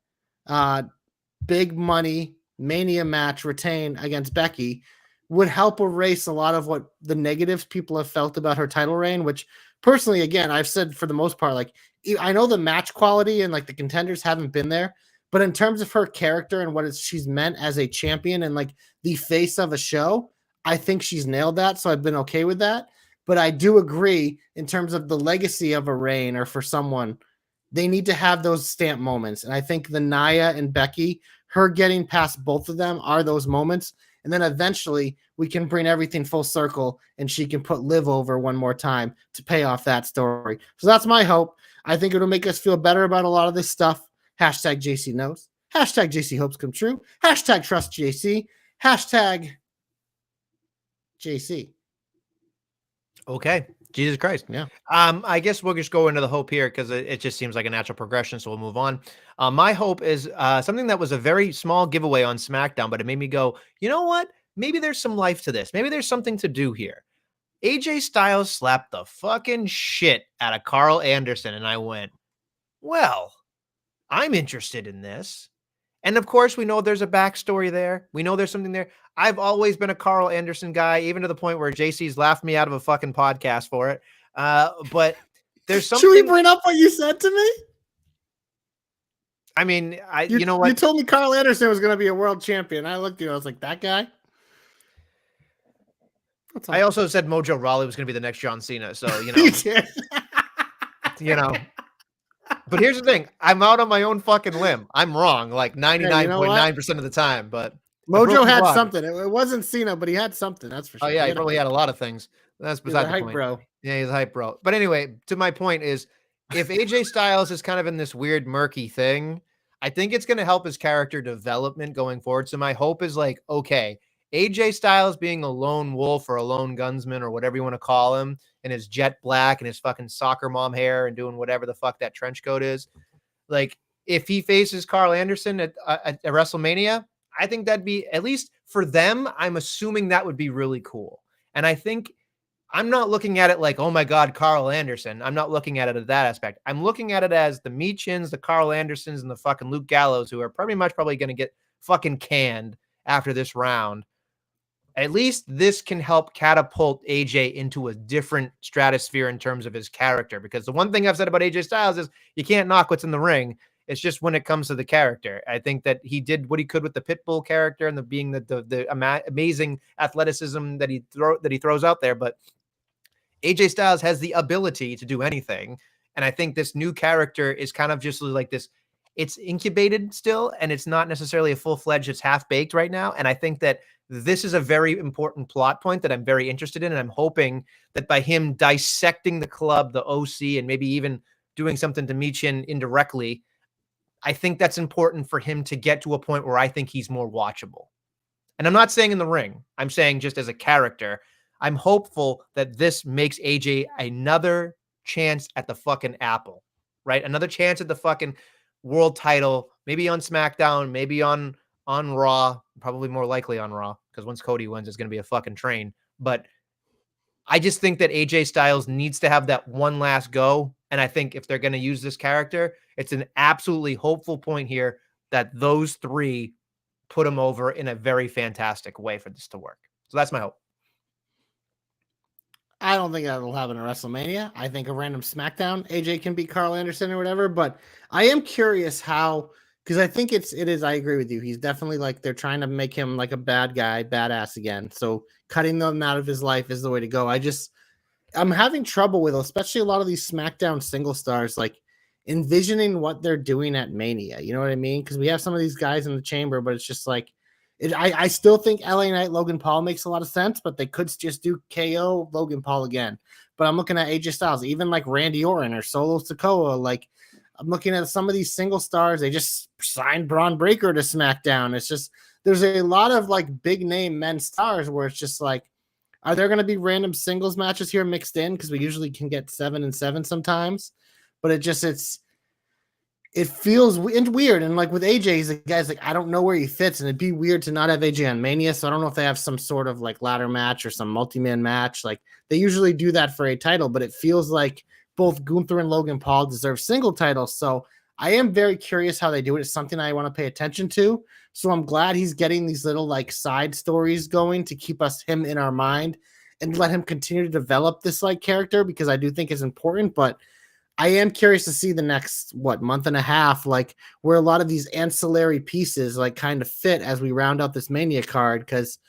big money mania match retain against Becky, would help erase a lot of what the negatives people have felt about her title reign, which personally, again, I've said for the most part, like, I know the match quality and like the contenders haven't been there, but in terms of her character and what she's meant as a champion and like the face of a show, I think she's nailed that. So I've been okay with that. But I do agree in terms of the legacy of a reign, or for someone, they need to have those stamp moments. And I think the Nia and Becky, her getting past both of them, are those moments. And then eventually we can bring everything full circle and she can put Liv over one more time to pay off that story. So that's my hope. I think it'll make us feel better about a lot of this stuff. Hashtag JC knows. Hashtag JC hopes come true. Hashtag trust JC. Hashtag JC. Okay. Jesus Christ. Yeah. I guess we'll just go into the hope here, because it just seems like a natural progression. So we'll move on. My hope is something that was a very small giveaway on SmackDown, but it made me go, you know what? Maybe there's some life to this. Maybe there's something to do here. AJ Styles slapped the fucking shit out of Carl Anderson, and I went, well, I'm interested in this. And of course, we know there's a backstory there. We know there's something there. I've always been a Carl Anderson guy, even to the point where JC's laughed me out of a fucking podcast for it. But there's something. Should we bring up what you said to me? I mean, you know what? You told me Carl Anderson was going to be a world champion. I looked at you, I was like, that guy? I also said Mojo Rawley was going to be the next John Cena. So, you know, you know. But here's the thing. I'm out on my own fucking limb. I'm wrong like 99.9% of the time. But Mojo had something. It wasn't Cena, but he had something. That's for sure. Oh, yeah. He probably had a lot of things. That's beside the point. Bro. Yeah, he's a hype bro. But anyway, to my point is, if AJ Styles is kind of in this weird, murky thing, I think it's going to help his character development going forward. So my hope is like, okay, AJ Styles being a lone wolf or a lone gunsman or whatever you want to call him, and his jet black and his fucking soccer mom hair and doing whatever the fuck that trench coat is. Like, if he faces Carl Anderson at WrestleMania, I think that'd be, at least for them, I'm assuming that would be really cool. And I think I'm not looking at it like, oh my God, Carl Anderson. I'm not looking at it at that aspect. I'm looking at it as the Meachins, the Carl Andersons, and the fucking Luke Gallows, who are probably going to get fucking canned after this round. At least this can help catapult AJ into a different stratosphere in terms of his character. Because the one thing I've said about AJ Styles is you can't knock what's in the ring. It's just when it comes to the character. I think that he did what he could with the Pitbull character and the amazing athleticism that he throws out there. But AJ Styles has the ability to do anything. And I think this new character is kind of just like this. It's incubated still, and it's not necessarily a full-fledged, it's half-baked right now. And I think that this is a very important plot point that I'm very interested in. And I'm hoping that by him dissecting the club, the OC, and maybe even doing something to Michin indirectly, I think that's important for him to get to a point where I think he's more watchable. And I'm not saying in the ring. I'm saying just as a character. I'm hopeful that this makes AJ another chance at the fucking apple, right? Another chance at the fucking world title, maybe on SmackDown, maybe on Raw, probably more likely on Raw, because once Cody wins, it's going to be a fucking train. But I just think that AJ Styles needs to have that one last go. And I think if they're going to use this character, it's an absolutely hopeful point here that those three put him over in a very fantastic way for this to work. So that's my hope. I don't think that'll happen at WrestleMania. I think a random SmackDown, AJ can beat Carl Anderson or whatever. But I am curious how, because I think it is. I agree with you. He's definitely like they're trying to make him like a bad guy, badass again. So cutting them out of his life is the way to go. I'm having trouble with, especially a lot of these SmackDown single stars, like envisioning what they're doing at Mania. You know what I mean? Because we have some of these guys in the chamber, but it's just like, I still think LA Knight, Logan Paul makes a lot of sense, but they could just do KO, Logan Paul again. But I'm looking at AJ Styles, even like Randy Orton or Solo Sikoa. Like, I'm looking at some of these single stars. They just signed Braun Breaker to SmackDown. It's just, there's a lot of like big name men stars where it's just like, are there going to be random singles matches here mixed in? Because we usually can get 7 and 7 sometimes, but it feels weird. And like with AJ, he's the guy's like, I don't know where he fits, and it'd be weird to not have AJ on Mania. So I don't know if they have some sort of like ladder match or some multi-man match. Like they usually do that for a title, but it feels like both Gunther and Logan Paul deserve single titles. So I am very curious how they do it. It's something I want to pay attention to. So I'm glad he's getting these little like side stories going to keep him in our mind and let him continue to develop this like character, because I do think it's important. But I am curious to see the next month and a half, like where a lot of these ancillary pieces like kind of fit as we round out this Mania card, because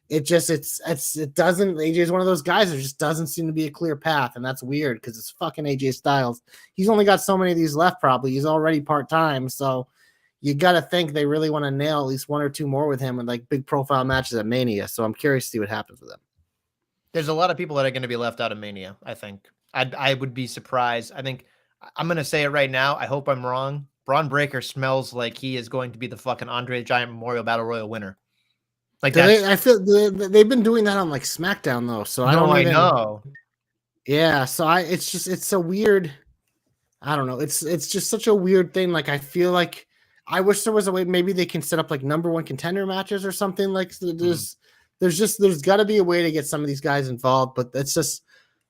it doesn't. AJ is one of those guys that just doesn't seem to be a clear path, and that's weird because it's fucking AJ Styles. He's only got so many of these left. Probably he's already part-time, so you got to think they really want to nail at least 1 or 2 more with him in like big profile matches at Mania. So I'm curious to see what happens with them. There's a lot of people that are going to be left out of Mania. I think I would be surprised. I think I'm going to say it right now. I hope I'm wrong. Braun Breaker smells like he is going to be the fucking Andre the Giant Memorial Battle Royal winner. Like that. I feel they've been doing that on like SmackDown though. So I know. Yeah. So it's so weird. I don't know. It's just such a weird thing. Like I feel like I wish there was a way. Maybe they can set up like number 1 contender matches or something. Like there's got to be a way to get some of these guys involved. But it's just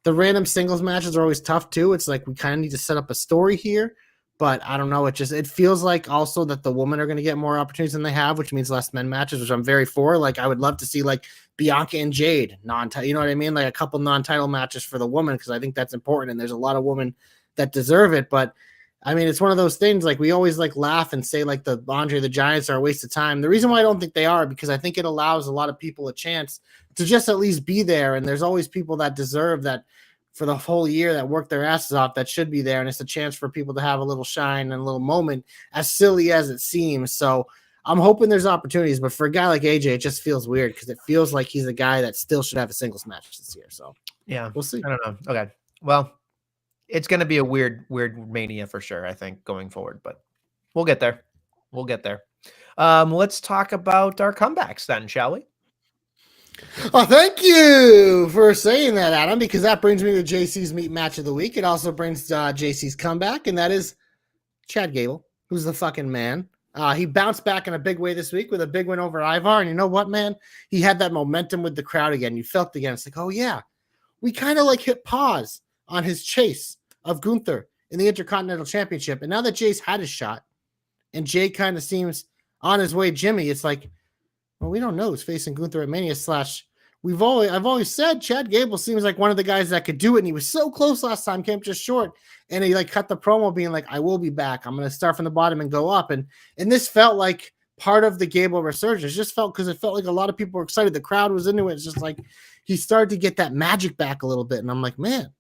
the random singles matches are always tough too. It's like we kind of need to set up a story here. But I don't know. It feels like also that the women are going to get more opportunities than they have, which means less men matches, which I'm very for. Like I would love to see like Bianca and Jade you know what I mean? Like a couple non-title matches for the woman, because I think that's important. And there's a lot of women that deserve it. But I mean, it's one of those things like we always like laugh and say like the Andre the Giants are a waste of time. The reason why I don't think they are, because I think it allows a lot of people a chance to just at least be there. And there's always people that deserve that for the whole year that work their asses off that should be there. And it's a chance for people to have a little shine and a little moment, as silly as it seems. So I'm hoping there's opportunities, but for a guy like AJ, it just feels weird because it feels like he's a guy that still should have a singles match this year. So yeah, we'll see. I don't know. Okay. Well, it's going to be a weird Mania for sure, I think, going forward, but we'll get there. Let's talk about our comebacks then, shall we? Oh, thank you for saying that, Adam, because that brings me to JC's meat match of the week. It also brings JC's comeback, and that is Chad Gable, who's the fucking man. He bounced back in a big way this week with a big win over Ivar, and you know what, man? He had that momentum with the crowd again. You felt again. It's like, oh, yeah. We kind of like hit pause on his chase of Gunther in the Intercontinental Championship, and now that Jay's had his shot, and Jay kind of seems on his way, Jimmy, it's like, well, we don't know who's facing Gunther at Mania / I've always said Chad Gable seems like one of the guys that could do it, and he was so close last time, came just short, and he like cut the promo being like, I will be back. I'm going to start from the bottom and go up. And this felt like part of the Gable resurgence. Just felt because it felt like a lot of people were excited. The crowd was into it. It's just like he started to get that magic back a little bit. And I'm like, man,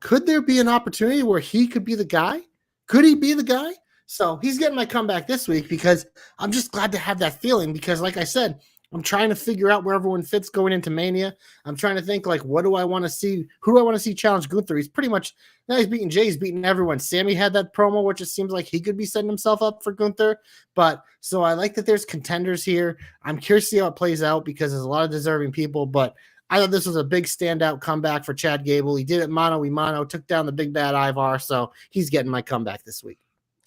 could there be an opportunity where he could be the guy? Could he be the guy? So he's getting my comeback this week because I'm just glad to have that feeling, because like I said, I'm trying to figure out where everyone fits going into Mania. I'm trying to think like, what do I want to see? Who do I want to see challenge Gunther? He's pretty much, now he's beating Jay, he's beating everyone. Sammy had that promo, which it seems like he could be setting himself up for Gunther. But so I like that there's contenders here. I'm curious to see how it plays out because there's a lot of deserving people, but I thought this was a big standout comeback for Chad Gable. He did it mano a mano, took down the big bad Ivar. So he's getting my comeback this week.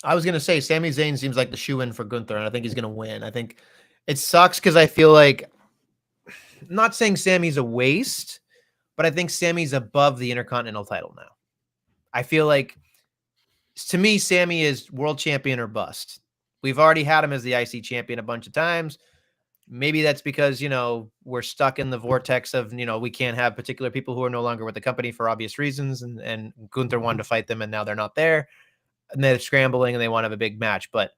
I was going to say Sami Zayn seems like the shoe-in for Gunther, and I think he's going to win. I think it sucks because I feel like, I'm not saying Sammy's a waste, but I think Sammy's above the Intercontinental title now. I feel like, to me, Sammy is world champion or bust. We've already had him as the IC champion a bunch of times. Maybe that's because, we're stuck in the vortex of, we can't have particular people who are no longer with the company for obvious reasons. And Gunther wanted to fight them and now they're not there. And they're scrambling and they want to have a big match. But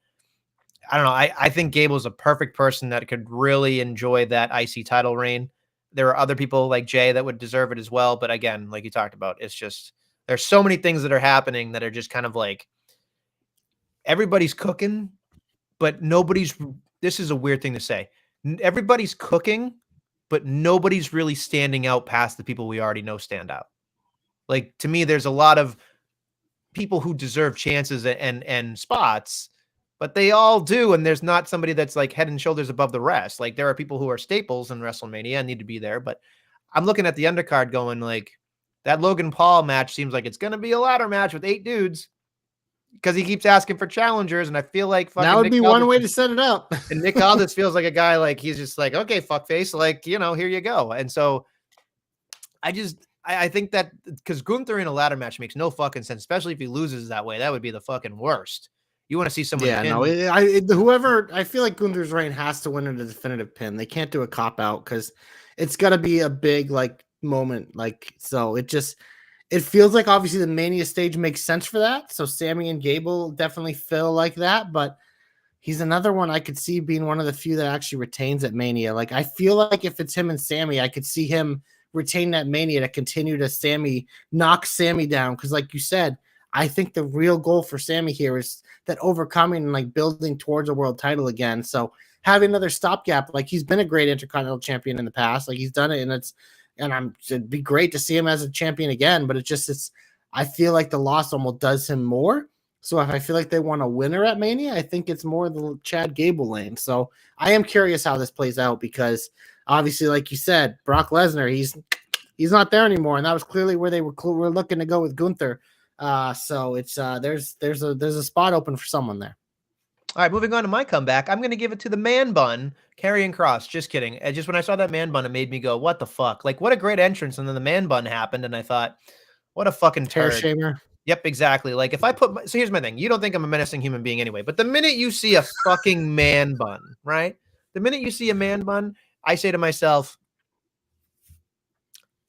I don't know. I think Gable's a perfect person that could really enjoy that IC title reign. There are other people like Jay that would deserve it as well. But again, like you talked about, it's just, there's so many things that are happening that are just kind of like everybody's cooking, but this is a weird thing to say. Everybody's cooking, but nobody's really standing out past the people we already know stand out. Like, to me, there's a lot of people who deserve chances and spots, but they all do. And there's not somebody that's like head and shoulders above the rest. Like, there are people who are staples in WrestleMania and need to be there, but I'm looking at the undercard going like, that Logan Paul match seems like it's going to be a ladder match with 8 dudes because he keeps asking for challengers. And I feel like fucking that would be one way to set it up. And Nick Aldis feels like a guy like he's just like, okay, fuckface, like, here you go. And so I think that because Gunther in a ladder match makes no fucking sense, especially if he loses that way. That would be the fucking worst. You want to see someone. Yeah, whoever, I feel like Gunther's reign has to win in a definitive pin. They can't do a cop out because it's got to be a big like moment. Like, so it feels like obviously the Mania stage makes sense for that. So Sammy and Gable definitely feel like that, but he's another one I could see being one of the few that actually retains at Mania. Like, I feel like if it's him and Sammy, I could see him retain that Mania to continue to knock Sammy down. Because like you said, I think the real goal for Sammy here is that overcoming and like building towards a world title again. So having another stopgap, like he's been a great Intercontinental champion in the past. Like he's done it, and it'd be great to see him as a champion again. But I feel like the loss almost does him more. So if I feel like they want a winner at Mania, I think it's more the Chad Gable lane. So I am curious how this plays out because obviously, like you said, Brock Lesnar, he's not there anymore, and that was clearly where they were looking to go with Gunther. So it's there's a spot open for someone there. All right, moving on to my comeback. I'm going to give it to the man bun, Karrion Kross. Just kidding. Just when I saw that man bun, it made me go, what the fuck? Like, what a great entrance. And then the man bun happened, and I thought, what a fucking turd. Hair shamer. Yep, exactly. Like, if I so here's my thing. You don't think I'm a menacing human being anyway, but the minute you see a fucking man bun, right? The minute you see a man bun, I say to myself,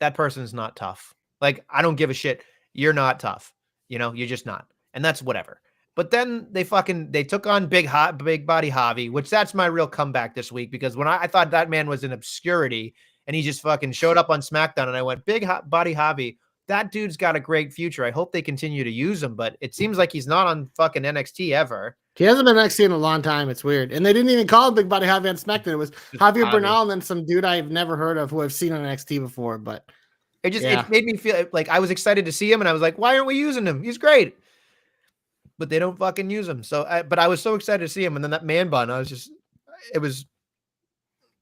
that person's not tough. Like, I don't give a shit. You're not tough. You're just not. And that's whatever. But then they took on big body Javi, which that's my real comeback this week, because when I thought that man was in obscurity and he just fucking showed up on SmackDown and I went, big body Javi, that dude's got a great future. I hope they continue to use him, but it seems like he's not on fucking NXT ever. He hasn't been NXT in a long time. It's weird. And they didn't even call him Big Body Javi on SmackDown. It was Javier Bernal and then some dude I've never heard of who I've seen on NXT before. But it made me feel like I was excited to see him and I was like, why aren't we using him? He's great. But they don't fucking use him. So, but I was so excited to see him. And then that man bun,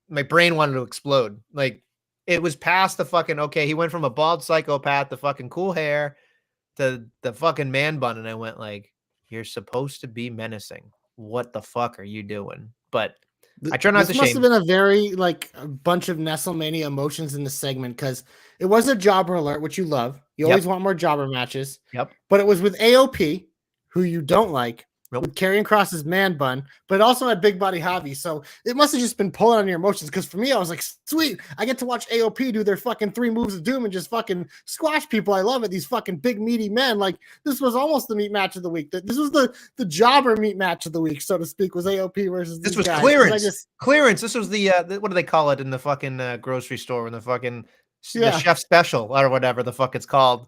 my brain wanted to explode. Like, it was past the fucking, okay, he went from a bald psychopath to fucking cool hair to the fucking man bun. And I went like, you're supposed to be menacing. What the fuck are you doing? But I try not to shame. This must have been a very, a bunch of Nestlemania emotions in this segment because it was a jobber alert, which you love. You always want more jobber matches. Yep. But it was with AOP, who you don't like, with Karrion Kross's man bun, but it also had Big Body Javi. So it must have just been pulling on your emotions. Because for me, I was like, sweet, I get to watch AOP do their fucking 3 moves of doom and just fucking squash people. I love it. These fucking big meaty men. Like, this was almost the meat match of the week. This was the jobber meat match of the week, so to speak, was AOP versus this was guys. clearance. Clearance. This was the what do they call it in the fucking grocery store when the fucking the chef special or whatever the fuck it's called.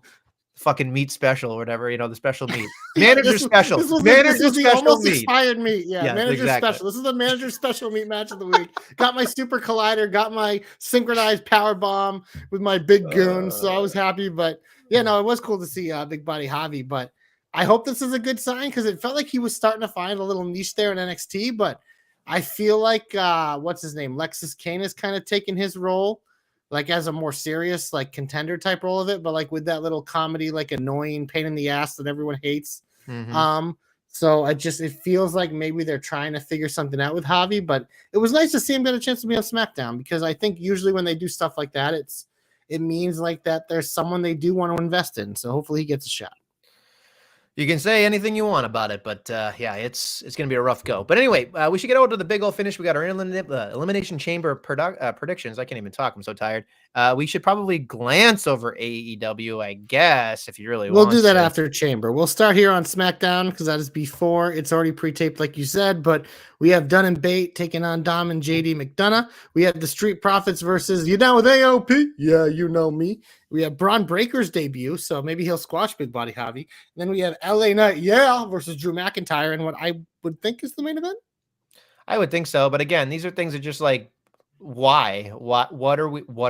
Fucking meat special or whatever, the special meat. Manager special. This was the almost meat. Expired meat. Yeah, manager exactly. Special. This is the manager special meat match of the week. Got my super collider, got my synchronized power bomb with my big goon. So I was happy. But yeah, no, it was cool to see Big Body Javi. But I hope this is a good sign because it felt like he was starting to find a little niche there in NXT. But I feel like what's his name? Lexus Kane is kind of taking his role. Like as a more serious, contender type role of it, but with that little comedy, annoying pain in the ass that everyone hates. Mm-hmm. So it feels like maybe they're trying to figure something out with Javi, but it was nice to see him get a chance to be on SmackDown because I think usually when they do stuff like that, it means that there's someone they do want to invest in. So hopefully he gets a shot. You can say anything you want about it, but yeah, it's going to be a rough go. But anyway, we should get over to the big old finish. We got our Elimination Chamber predictions. I can't even talk. I'm so tired. We should probably glance over AEW, I guess, if you really We'll want do that to. after Chamber. We'll start here on SmackDown because that is before. It's already pre-taped, like you said, but we have Dunn and Bate taking on Dom and JD McDonough. We have the Street Profits versus You Down with AOP? Yeah, you know me. We have Braun Breaker's debut, so maybe he'll squash Big Body Javi. And then we have LA Knight, yeah, versus Drew McIntyre, and what I would think is the main event. I would think so, but again, these are things that just like, why? What are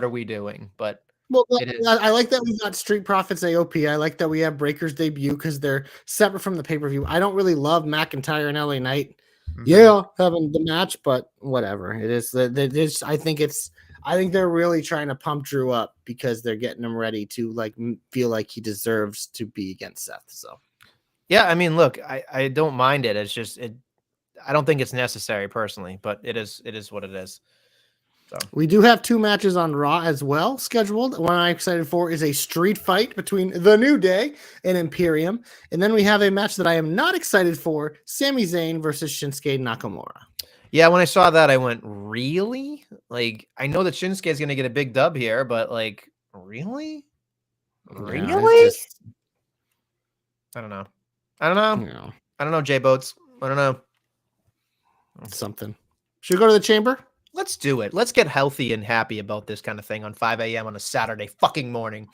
we doing? But Well, it is. I like that we got Street Profits AOP. I like that we have Breaker's debut because they're separate from the pay-per-view. I don't really love McIntyre and LA Knight. Yeah, having the match, but whatever. It is I think they're really trying to pump Drew up because they're getting him ready to like feel like he deserves to be against Seth. So Yeah, I mean, look, I don't mind it. It's just I don't think it's necessary personally, but it is what it is. So we do have 2 matches on Raw as well scheduled. One I'm excited for is a street fight between The New Day and Imperium. And then we have a match that I am not excited for, Sami Zayn versus Shinsuke Nakamura. yeah, when I saw that, I went, really? Like, I know that Shinsuke is going to get a big dub here, but like, really? Really? I don't know. I don't know, J Boats. I don't know. Something. Should we go to the chamber? Let's do it. Let's get healthy and happy about this kind of thing on 5 a.m. on a Saturday fucking morning.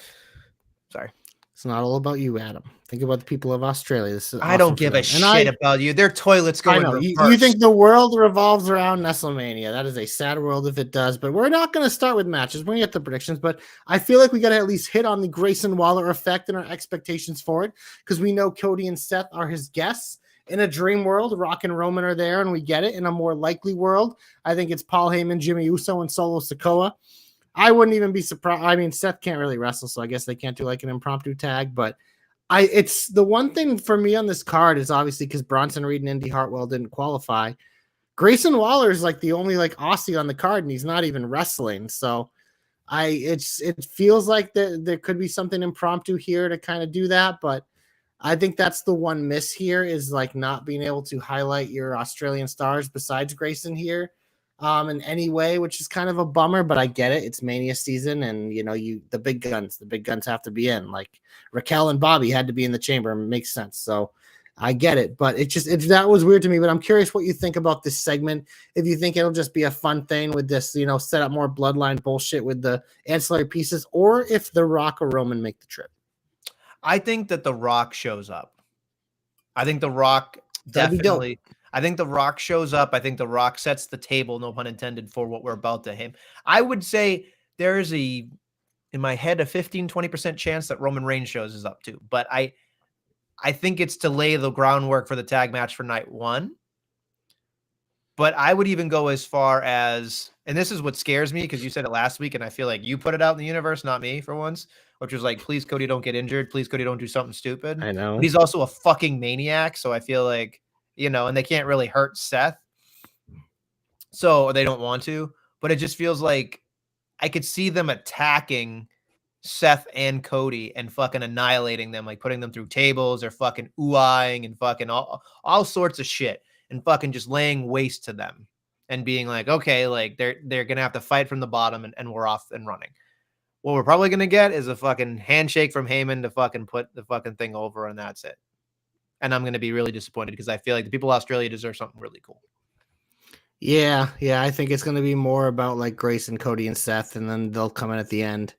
Sorry. It's not all about you, Adam. Think about the people of Australia. This is I don't give a shit about you. Their toilets go in reverse. You think the world revolves around Nestlemania. That is a sad world if it does. But we're not going to start with matches. We're going to get the predictions. But I feel like we got to at least hit on the Grayson Waller effect and our expectations for it because we know Cody and Seth are his guests. In a dream world, Rock and Roman are there, and we get it. In a more likely world, I think it's Paul Heyman, Jimmy Uso, and Solo Sikoa. I wouldn't even be surprised. I mean, Seth can't really wrestle, so I guess they can't do like an impromptu tag. But it's the one thing for me on this card is obviously because Bronson Reed and Indy Hartwell didn't qualify. Grayson Waller is like the only like Aussie on the card, and he's not even wrestling. So it feels like there could be something impromptu here to kind of do that, but I think that's the one miss here is like not being able to highlight your Australian stars besides Grayson here in any way, which is kind of a bummer, but I get it. It's Mania season and the big guns have to be in. Like Raquel and Bobby had to be in the chamber. It makes sense. So I get it, but that was weird to me, but I'm curious what you think about this segment. If you think it'll just be a fun thing with this, set up more bloodline bullshit with the ancillary pieces, or if The Rock or Roman make the trip. I think that The Rock shows up. I think The Rock definitely. I think The Rock shows up. I think The Rock sets the table, no pun intended, for what we're about to him. I would say there is in my head, a 15-20% chance that Roman Reigns shows up too. But I think it's to lay the groundwork for the tag match for night 1. But I would even go as far as, and this is what scares me because you said it last week, and I feel like you put it out in the universe, not me for once, which was like, please, Cody, don't get injured. Please, Cody, don't do something stupid. I know. But he's also a fucking maniac. So I feel like, and they can't really hurt Seth. So they don't want to, but it just feels like I could see them attacking Seth and Cody and fucking annihilating them, like putting them through tables or fucking oohing and fucking all sorts of shit. And fucking just laying waste to them and being like, okay, like they're going to have to fight from the bottom and we're off and running. What we're probably going to get is a fucking handshake from Heyman to fucking put the fucking thing over, and that's it. And I'm going to be really disappointed because I feel like the people of Australia deserve something really cool. Yeah. I think it's going to be more about like Grayson, Cody, and Seth, and then they'll come in at the end.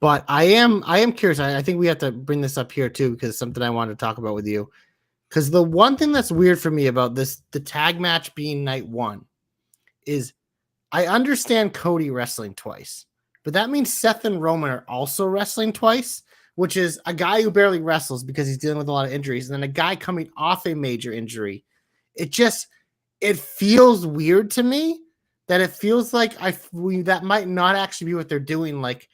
But I am curious. I think we have to bring this up here too because it's something I wanted to talk about with you. Because the one thing that's weird for me about the tag match being night 1 is I understand Cody wrestling twice, but that means Seth and Roman are also wrestling twice, which is a guy who barely wrestles because he's dealing with a lot of injuries, and then a guy coming off a major injury. It feels weird to me that it feels like that might not actually be what they're doing. Like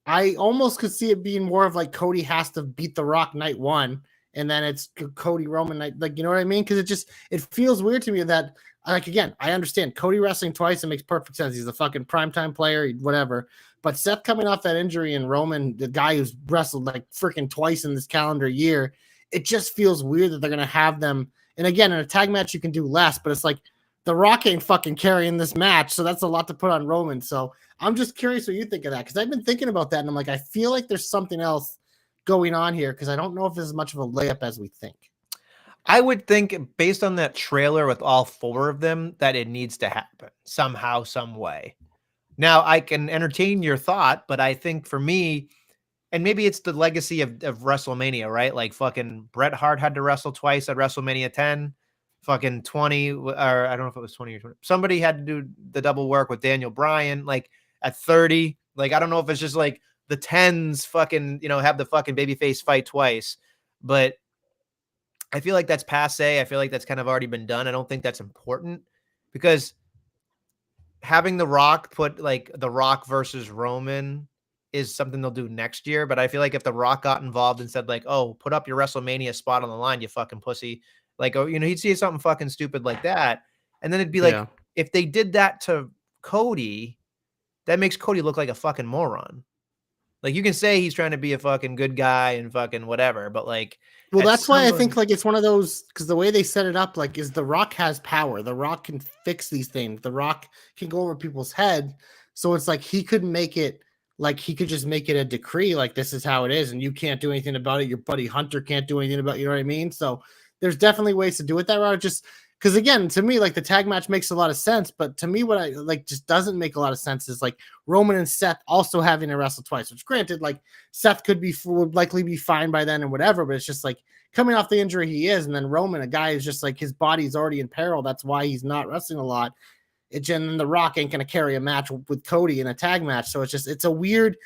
I almost could see it being more of like Cody has to beat The Rock night 1. And then it's Cody Roman, like, you know what I mean? Because it feels weird to me that, like, again, I understand Cody wrestling twice. It makes perfect sense. He's a fucking primetime player, whatever. But Seth coming off that injury and Roman, the guy who's wrestled like freaking twice in this calendar year, it just feels weird that they're gonna have them. And again, in a tag match, you can do less, but it's like The Rock ain't fucking carrying this match, so that's a lot to put on Roman. So I'm just curious what you think of that, because I've been thinking about that, and I'm like, I feel like there's something else going on here, because I don't know if it's as much of a layup as we think. I would think, based on that trailer with all 4 of them, that it needs to happen somehow, some way. Now, I can entertain your thought, but I think for me, and maybe it's the legacy of WrestleMania, right? Like fucking Bret Hart had to wrestle twice at WrestleMania 10, fucking 20, or I don't know if it was 20 or 20. Somebody had to do the double work with Daniel Bryan, like at 30. Like, I don't know if it's just like the 10s fucking, have the fucking babyface fight twice, but I feel like that's passe. I feel like that's kind of already been done. I don't think that's important, because having The Rock put like The Rock versus Roman is something they'll do next year. But I feel like if The Rock got involved and said like, "Oh, put up your WrestleMania spot on the line, you fucking pussy," like, oh, he'd see something fucking stupid like that, and then it'd be like, if they did that to Cody, that makes Cody look like a fucking moron. Like, you can say he's trying to be a fucking good guy and fucking whatever, but like, well, that's why I think like it's one of those, because the way they set it up, like, is The Rock has power. The Rock can fix these things. The Rock can go over people's head. So it's like he could make it, like he could just make it a decree, like this is how it is, and you can't do anything about it. Your buddy Hunter can't do anything about it, you know what I mean? So there's definitely ways to do it that route. Just because again, to me, like the tag match makes a lot of sense, but to me, what I like just doesn't make a lot of sense is like Roman and Seth also having to wrestle twice, which granted, like Seth would likely be fine by then and whatever, but it's just like coming off the injury he is, and then Roman, a guy is just like his body's already in peril. That's why he's not wrestling a lot. And then The Rock ain't gonna carry a match with Cody in a tag match. So it's a weird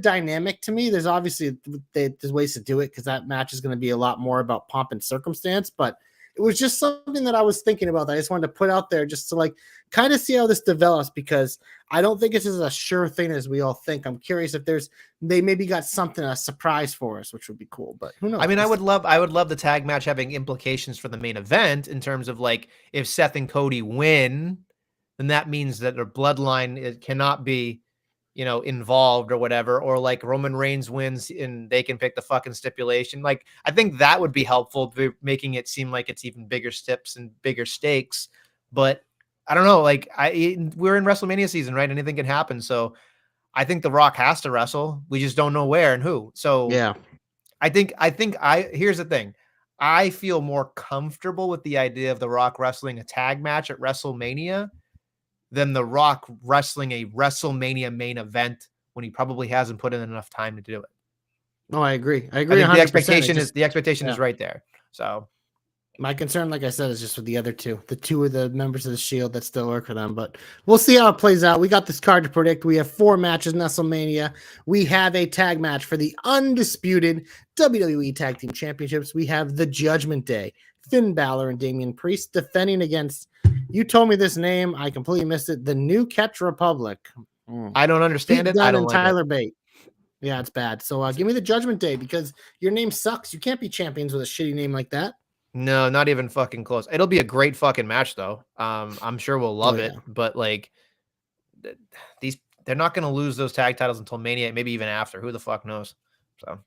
dynamic to me. There's obviously there's ways to do it, because that match is going to be a lot more about pomp and circumstance, but it was just something that I was thinking about that I just wanted to put out there just to like kind of see how this develops, because I don't think this is a sure thing as we all think. I'm curious if they maybe got something, a surprise for us, which would be cool, but who knows? I mean, I would love the tag match having implications for the main event, in terms of like, if Seth and Cody win, then that means that their bloodline, it cannot be, involved or whatever, or like Roman Reigns wins and they can pick the fucking stipulation. Like, I think that would be helpful, making it seem like it's even bigger steps and bigger stakes. But I don't know, like we're in WrestleMania season, right? Anything can happen. So I think The Rock has to wrestle. We just don't know where and who. So yeah, here's the thing. I feel more comfortable with the idea of The Rock wrestling a tag match at WrestleMania than The Rock wrestling a WrestleMania main event when he probably hasn't put in enough time to do it. No, I agree. I think the expectation is right there. So my concern, like I said, is just with the other two, the two of the members of the Shield that still work for them. But we'll see how it plays out. We got this card to predict. We have 4 matches in Nestlemania. We have a tag match for the undisputed WWE Tag Team Championships. We have the Judgment Day, Finn Balor and Damian Priest defending against, you told me this name, I completely missed it, the New Catch Republic. I don't understand it. I don't like Tyler Bate. Yeah, it's bad. So give me the Judgment Day, because your name sucks. You can't be champions with a shitty name like that. No, not even fucking close. It'll be a great fucking match though. I'm sure we'll love it, but like they're not going to lose those tag titles until Mania, maybe even after. Who the fuck knows? So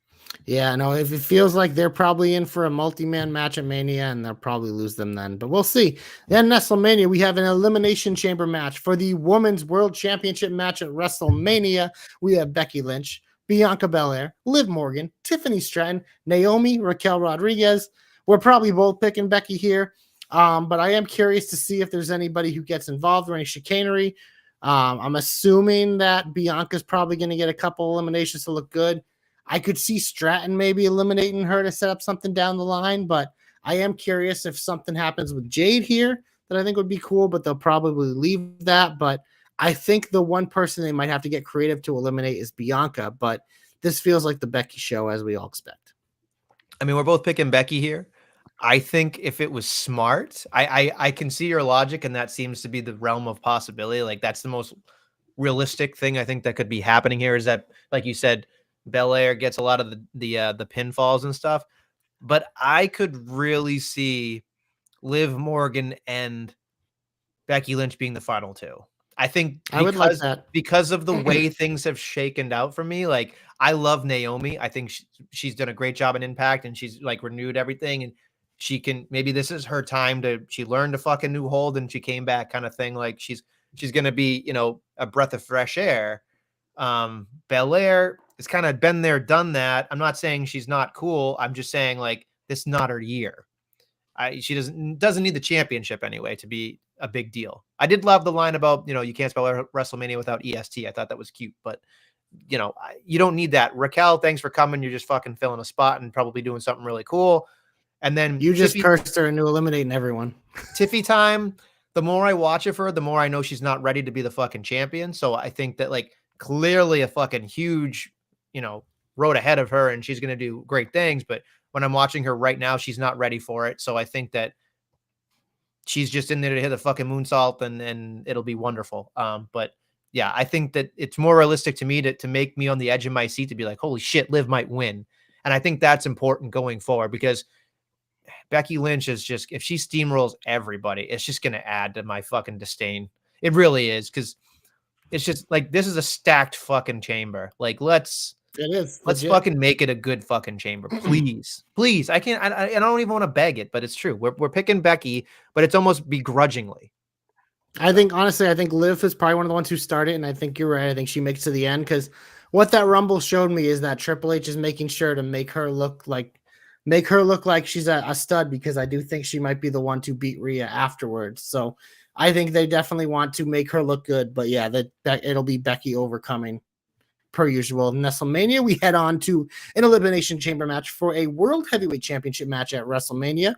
yeah, no, if it feels like they're probably in for a multi-man match at Mania, and they'll probably lose them then, but we'll see. Then Nestlemania, we have an Elimination Chamber match for the Women's World Championship match at WrestleMania. We have Becky Lynch, Bianca Belair, Liv Morgan, Tiffany Stratton, Naomi, Raquel Rodriguez. We're probably both picking Becky here, but I am curious to see if there's anybody who gets involved or any chicanery. I'm assuming that Bianca's probably going to get a couple eliminations to look good. I could see Stratton maybe eliminating her to set up something down the line, but I am curious if something happens with Jade here that I think would be cool, but they'll probably leave that. But I think the one person they might have to get creative to eliminate is Bianca, but this feels like the Becky show, as we all expect. I mean, we're both picking Becky here. I think if it was smart, I can see your logic, and that seems to be the realm of possibility. Like, that's the most realistic thing I think that could be happening here, is that, like you said, Belair gets a lot of the pinfalls and stuff, but I could really see Liv Morgan and Becky Lynch being the final 2. I think I would like that, because of the way things have shaken out for me. Like, I love Naomi. I think she's done a great job in Impact, and she's like renewed everything. And she can, maybe this is her time she learned a fucking new hold and she came back, kind of thing. Like she's going to be, a breath of fresh air. Belair has kind of been there, done that. I'm not saying she's not cool. I'm just saying like this is not her year. She doesn't need the championship anyway to be a big deal. I did love the line about, you can't spell WrestleMania without EST. I thought that was cute, but you don't need that. Raquel, thanks for coming. You're just fucking filling a spot and probably doing something really cool. And then you just cursed her into eliminating everyone. Tiffy time. The more I watch of her, the more I know she's not ready to be the fucking champion. So I think that like clearly a fucking huge, road ahead of her, and she's going to do great things. But when I'm watching her right now, she's not ready for it. So I think that she's just in there to hit a fucking moonsault and it'll be wonderful. But yeah, I think that it's more realistic to me to make me on the edge of my seat to be like, holy shit, Liv might win. And I think that's important going forward, because Becky Lynch is just, if she steamrolls everybody, it's just going to add to my fucking disdain. It really is. Cause it's just like, this is a stacked fucking chamber. Like, let's fucking make it a good fucking chamber. Please, please. I don't even want to beg it, but it's true. We're picking Becky, but it's almost begrudgingly. I think Liv is probably one of the ones who started, and I think you're right. I think she makes it to the end, because what that Rumble showed me is that Triple H is making sure to make her look like she's a stud, because I do think she might be the one to beat Rhea afterwards. So I think they definitely want to make her look good. But yeah, that it'll be Becky overcoming per usual. Nestlemania, we head on to an Elimination Chamber match for a World Heavyweight Championship match at WrestleMania.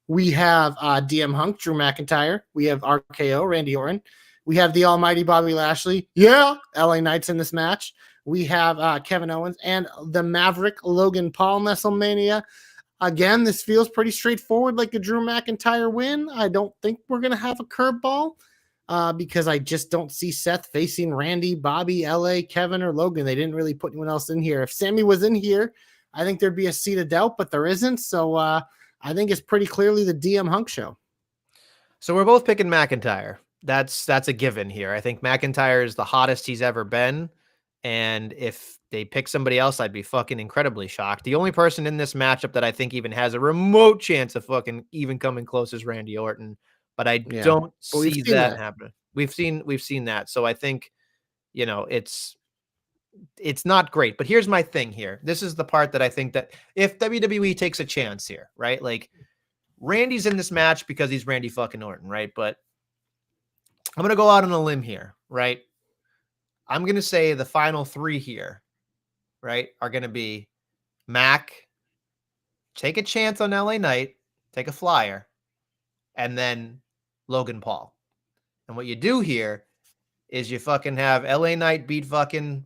We have DM Hunk, Drew McIntyre. We have RKO, Randy Orton. We have the almighty Bobby Lashley. Yeah, LA Knight's in this match. We have Kevin Owens and the Maverick, Logan Paul. Nestlemania. Again, this feels pretty straightforward, like a Drew McIntyre win. I don't think we're going to have a curveball because I just don't see Seth facing Randy, Bobby, LA, Kevin, or Logan. They didn't really put anyone else in here. If Sammy was in here, I think there'd be a seat of doubt, but there isn't. So I think it's pretty clearly the DM Hunk show. So we're both picking McIntyre. That's a given here. I think McIntyre is the hottest he's ever been. And if they pick somebody else, I'd be fucking incredibly shocked. The only person in this matchup that I think even has a remote chance of fucking even coming close is Randy Orton. But I don't see that happening. We've seen that. So I think, it's not great. But here's my thing here. This is the part that I think that if WWE takes a chance here, right? Like, Randy's in this match because he's Randy fucking Orton, right? But I'm going to go out on a limb here, right? I'm going to say the final three here, right, are going to be Mac, take a chance on LA Knight, take a flyer, and then Logan Paul. And what you do here is you fucking have LA Knight beat fucking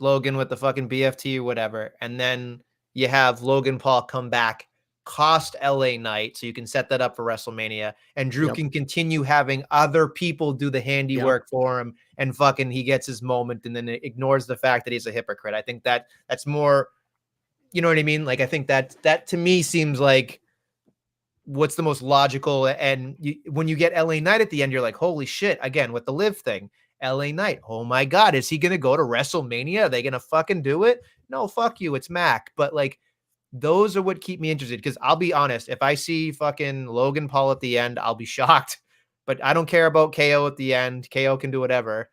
Logan with the fucking BFT or whatever, and then you have Logan Paul come back, cost LA Knight, so you can set that up for WrestleMania, and Drew can continue having other people do the handiwork for him, and fucking he gets his moment, and then it ignores the fact that he's a hypocrite. I think that's more, you know what I mean? Like, I think that to me seems like what's the most logical. And when you get LA Knight at the end, you're like, holy shit, again, with the Liv thing, LA Knight, oh my God, is he going to go to WrestleMania? Are they going to fucking do it? No, fuck you, it's Mac. But like, those are what keep me interested, because I'll be honest, if I see fucking Logan Paul at the end, I'll be shocked. But I don't care about KO at the end. KO can do whatever.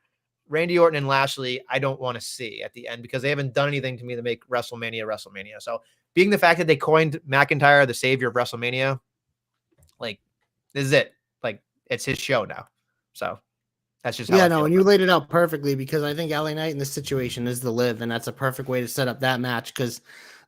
Randy Orton and Lashley, I don't want to see at the end, because they haven't done anything to me to make WrestleMania. So being the fact that they coined McIntyre the savior of WrestleMania, like, this is it. Like, it's his show now. So that's just how I feel. And you laid it out perfectly, because I think LA Knight in this situation is the Liv, and that's a perfect way to set up that match, because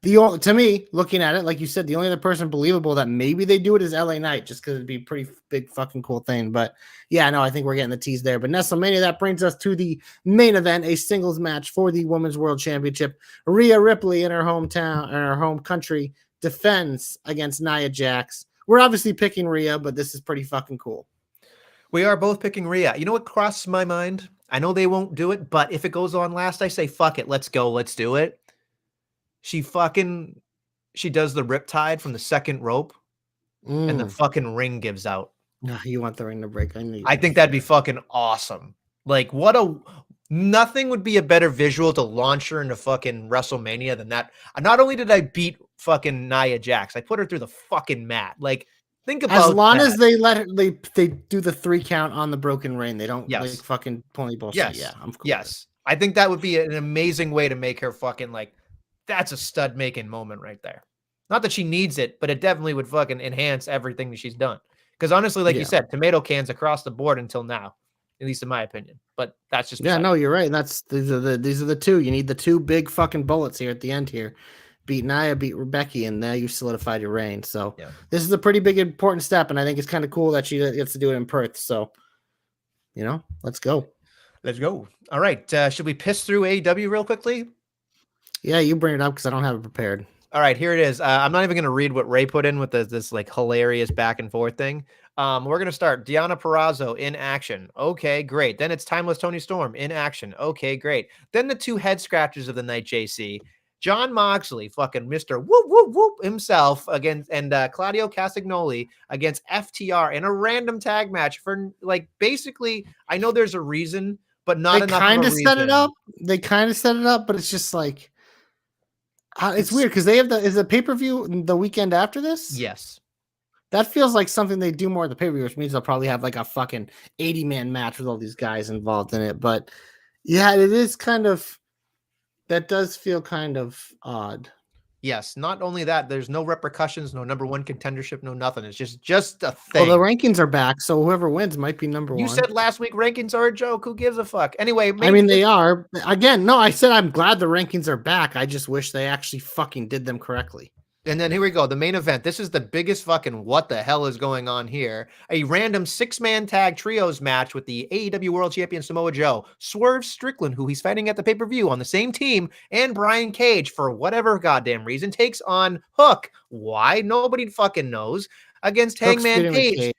to me, looking at it, like you said, the only other person believable that maybe they do it is LA Knight, just because it'd be a pretty big fucking cool thing. But yeah, no, I think we're getting the tease there. But Nestlemania, that brings us to the main event, a singles match for the Women's World Championship. Rhea Ripley in her hometown, in her home country, defends against Nia Jax. We're obviously picking Rhea, but this is pretty fucking cool. We are both picking Rhea. You know what crosses my mind? I know they won't do it, but if it goes on last, I say, fuck it. Let's go. Let's do it. She does the riptide from the second rope, and the fucking ring gives out. You want the ring to break? I think that'd be fucking awesome. Like, what Nothing would be a better visual to launch her into fucking WrestleMania than that. Not only did I beat fucking Nia Jax, I put her through the fucking mat. Like, think As about long as that. they let her, they do the 3 count on the broken reign. They don't like Yes. fucking pony bullshit. Yeah, Yes. I'm cool with it. Yes. I think that would be an amazing way to make her fucking like, that's a stud making moment right there. Not that she needs it, but it definitely would fucking enhance everything that she's done. Because honestly, like you Yeah. said, tomato cans across the board until now, at least in my opinion. But that's just Yeah, beside. no, you're right. These are the two. You need the 2 big fucking bullets here at the end here. Beat Nia, beat Rebecca, and now you solidified your reign. So Yeah. this is a pretty big important step, and I think it's kind of cool that she gets to do it in Perth. So, let's go. Let's go. All right. Should we piss through AEW real quickly? Yeah, you bring it up because I don't have it prepared. All right, here it is. I'm not even going to read what Ray put in with this like hilarious back and forth thing. We're going to start. Deonna Purrazzo in action. Okay, great. Then it's Timeless Tony Storm in action. Okay, great. Then the 2 head scratchers of the night, JC. John Moxley, fucking Mr. Whoop, whoop, whoop himself against, and Claudio Castagnoli against FTR in a random tag match for like, basically, I know there's a reason, but not enough of a reason. Set it up. They kind of set it up, but it's just like, it's weird because they have is the pay-per-view the weekend after this? Yes. That feels like something they do more at the pay-per-view, which means they'll probably have like a fucking 80-man match with all these guys involved in it. But yeah, it is kind of, that does feel kind of odd. Yes, not only that, there's no repercussions, no number 1 contendership, no nothing. It's just a thing. Well, the rankings are back, so whoever wins might be number 1. You said last week rankings are a joke. Who gives a fuck? Anyway, I mean, they are. Again, no, I said I'm glad the rankings are back. I just wish they actually fucking did them correctly. And then here we go. The main event. This is the biggest fucking what the hell is going on here. A random 6-man tag trios match with the AEW World Champion Samoa Joe, Swerve Strickland, who he's fighting at the pay-per-view on the same team, and Brian Cage, for whatever goddamn reason, takes on Hook. Why? Nobody fucking knows. Against Hangman Page.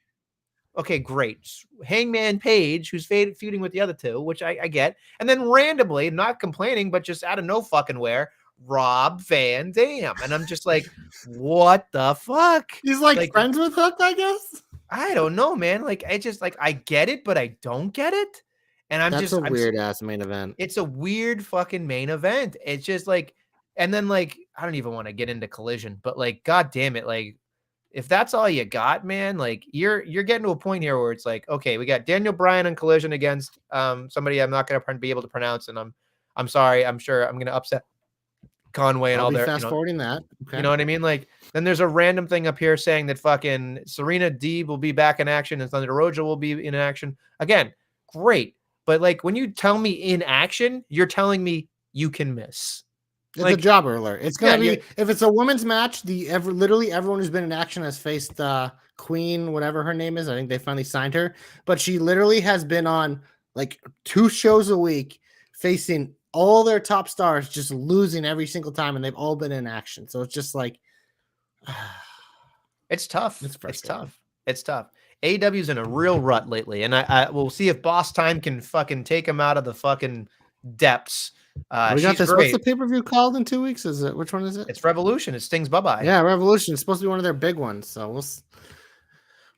Okay, great. Hangman Page, who's feuding with the other 2, which I get. And then randomly, not complaining, but just out of no fucking where, Rob Van Dam. And I'm just like, what the fuck? He's like friends with Hook, I guess. I don't know, man. Like, I just like, I get it, but I don't get it. And That's a weird ass main event. It's a weird fucking main event. It's just like, and then like, I don't even want to get into Collision, but like, God damn it. Like, if that's all you got, man, like you're getting to a point here where it's like, okay, we got Daniel Bryan on Collision against somebody I'm not going to be able to pronounce. And I'm sorry. I'm sure I'm going to upset Conway and all their fast forwarding that. Okay. You know what I mean? Like, then there's a random thing up here saying that fucking Serena Deeb will be back in action and Thunder Rosa will be in action again. Great. But like, when you tell me in action, you're telling me you can miss. It's a jobber alert. It's gonna be, if it's a women's match, literally everyone who's been in action has faced Queen, whatever her name is. I think they finally signed her, but she literally has been on like 2 shows a week facing all their top stars, just losing every single time, and they've all been in action. So it's just like, it's tough. It's tough. It's tough. AEW's in a real rut lately, and I will see if Boss Time can fucking take him out of the fucking depths. We got this. Great. What's the pay-per-view called in 2 weeks? Is it, which one is it? It's Revolution. It Sting's Bye-Bye. Yeah, Revolution. It's supposed to be one of their big ones. So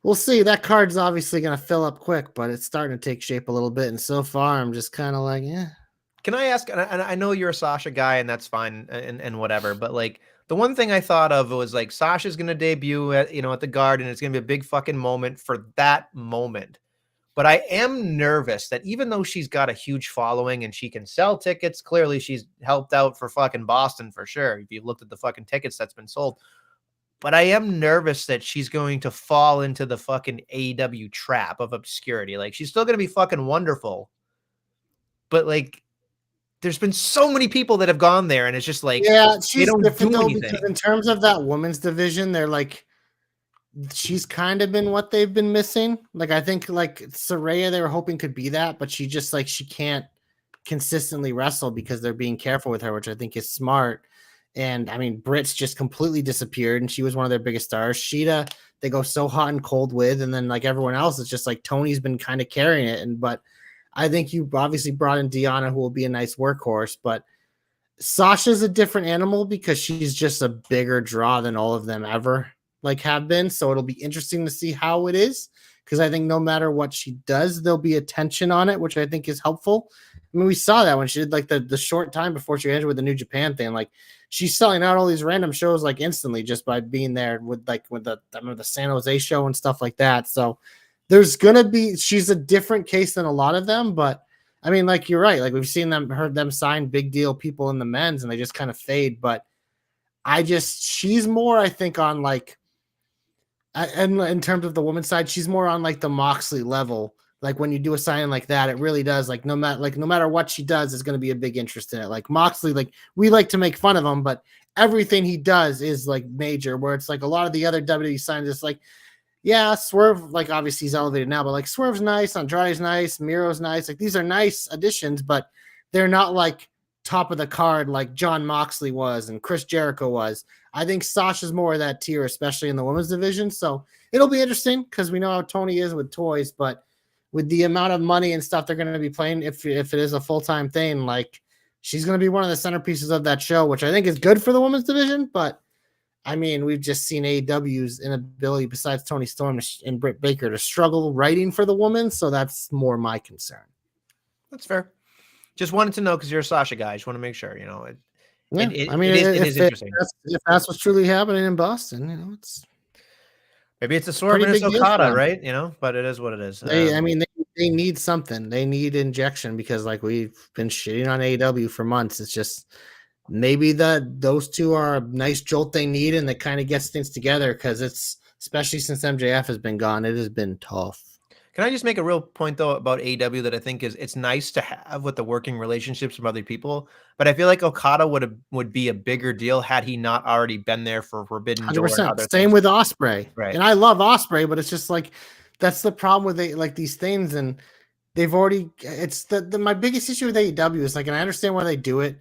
we'll see. That card's obviously going to fill up quick, but it's starting to take shape a little bit. And so far, I'm just kind of like, yeah. Can I ask, and I know you're a Sasha guy and that's fine and whatever, but like the one thing I thought of was like Sasha's going to debut at the Garden. It's going to be a big fucking moment for that moment. But I am nervous that even though she's got a huge following and she can sell tickets, clearly she's helped out for fucking Boston for sure. If you looked at the fucking tickets that's been sold. But I am nervous that she's going to fall into the fucking AEW trap of obscurity. Like, she's still going to be fucking wonderful. But like, there's been so many people that have gone there, and it's just like, yeah, she's don't different do though, anything. because in terms of that women's division, they're like, she's kind of been what they've been missing. Like, I think like Saraya, they were hoping could be that, but she just like, she can't consistently wrestle because they're being careful with her, which I think is smart. And I mean, Britt's just completely disappeared, and she was one of their biggest stars. Sheeta, they go so hot and cold with, and then like everyone else, it's just like Tony's been kind of carrying it. But I think you obviously brought in Deonna, who will be a nice workhorse, but Sasha's a different animal because she's just a bigger draw than all of them ever like have been. So it'll be interesting to see how it is, because I think no matter what she does, there'll be attention on it, which I think is helpful. I mean, we saw that when she did like the short time before she ended with the New Japan thing. Like she's selling out all these random shows like instantly just by being there with the I remember the San Jose show and stuff like that. So there's gonna be she's a different case than a lot of them, but I mean, like you're right. Like we've heard them sign big deal people in the men's, and they just kind of fade. But she's more, I think, on like, and in terms of the women's side, she's more on like the Moxley level. Like when you do a signing like that, it really does. Like no matter what she does, is going to be a big interest in it. Like Moxley, like we like to make fun of him, but everything he does is like major. Where it's like a lot of the other WWE signs, it's like, yeah, Swerve, like obviously he's elevated now, but like Swerve's nice, Andrade's nice, Miro's nice. Like these are nice additions, but they're not like top of the card like John Moxley was and Chris Jericho was. I think Sasha's more of that tier, especially in the women's division. So it'll be interesting because we know how Tony is with toys, but with the amount of money and stuff they're going to be playing, if it is a full-time thing, like she's going to be one of the centerpieces of that show, which I think is good for the women's division. But I mean, we've just seen AEW's inability, besides Tony Storm and Britt Baker, to struggle writing for the women. So that's more my concern. That's fair. Just wanted to know because you're a Sasha guy. I just want to make sure, you know. I mean, it is interesting. If that's what's truly happening in Boston, you know, it's maybe it's a Swerve and it's Okada, right? You know, but it is what it is. They need something. They need injection because, like, we've been shitting on AEW for months. It's just maybe those two are a nice jolt they need, and that kind of gets things together because it's especially since MJF has been gone, it has been tough. Can I just make a real point though about AEW that I think is it's nice to have with the working relationships from other people, but I feel like Okada would be a bigger deal had he not already been there for Forbidden Door. 100%. Same with Ospreay, right? And I love Ospreay, but it's just like that's the problem with like these things, and they've already. It's my biggest issue with AEW is like, and I understand why they do it,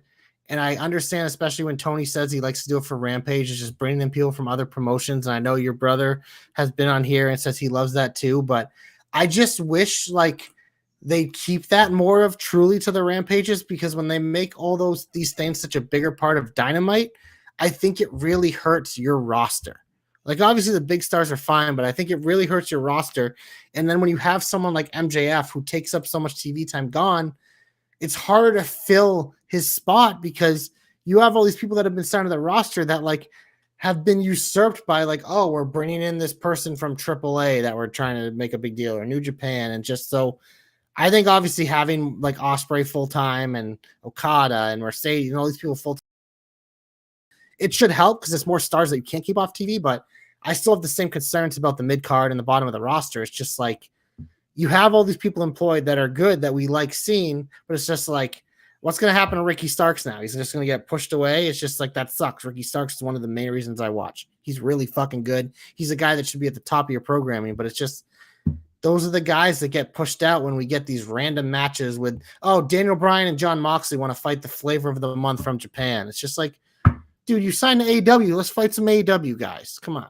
and I understand especially when Tony says he likes to do it for Rampage, is just bringing in people from other promotions. And I know your brother has been on here and says he loves that too, but I just wish like they keep that more of truly to the Rampages, because when they make all these things such a bigger part of Dynamite, I think it really hurts your roster. Like obviously the big stars are fine, but I think it really hurts your roster. And then when you have someone like MJF who takes up so much TV time gone, it's harder to fill his spot because you have all these people that have been signed to the roster that like have been usurped by like, oh, we're bringing in this person from AAA that we're trying to make a big deal, or New Japan. And just so I think obviously having like Ospreay full-time and Okada and Mercedes and all these people full-time, it should help because it's more stars that you can't keep off TV. But I still have the same concerns about the mid-card and the bottom of the roster. It's just like you have all these people employed that are good that we like seeing, but it's just like, what's going to happen to Ricky Starks now? He's just going to get pushed away. It's just like, that sucks. Ricky Starks is one of the main reasons I watch. He's really fucking good. He's a guy that should be at the top of your programming, but it's just, those are the guys that get pushed out when we get these random matches with, oh, Daniel Bryan and John Moxley want to fight the flavor of the month from Japan. It's just like, dude, you signed to AEW. Let's fight some AEW guys. Come on.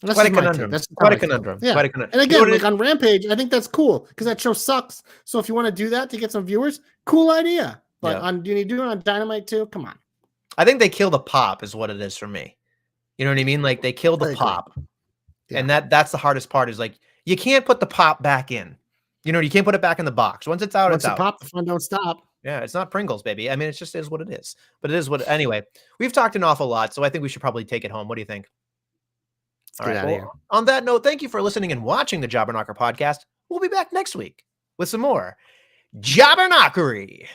Quite a conundrum. That's quite a conundrum. Yeah. Quite a conundrum. And again, like on Rampage, I think that's cool because that show sucks. So if you want to do that to get some viewers, cool idea. But do you do it on Dynamite too? Come on. I think they kill the pop is what it is for me. You know what I mean? Like they kill the pop. Yeah. And that's the hardest part is like, you can't put the pop back in. You know, you can't put it back in the box. Once it's out, it's out. Pop, the fun don't stop. Yeah, it's not Pringles, baby. I mean, it just is what it is. But it is what, anyway, we've talked an awful lot, so I think we should probably take it home. What do you think? All right. Well, on that note, thank you for listening and watching the Jobber Knocker podcast. We'll be back next week with some more Jobber Knockery.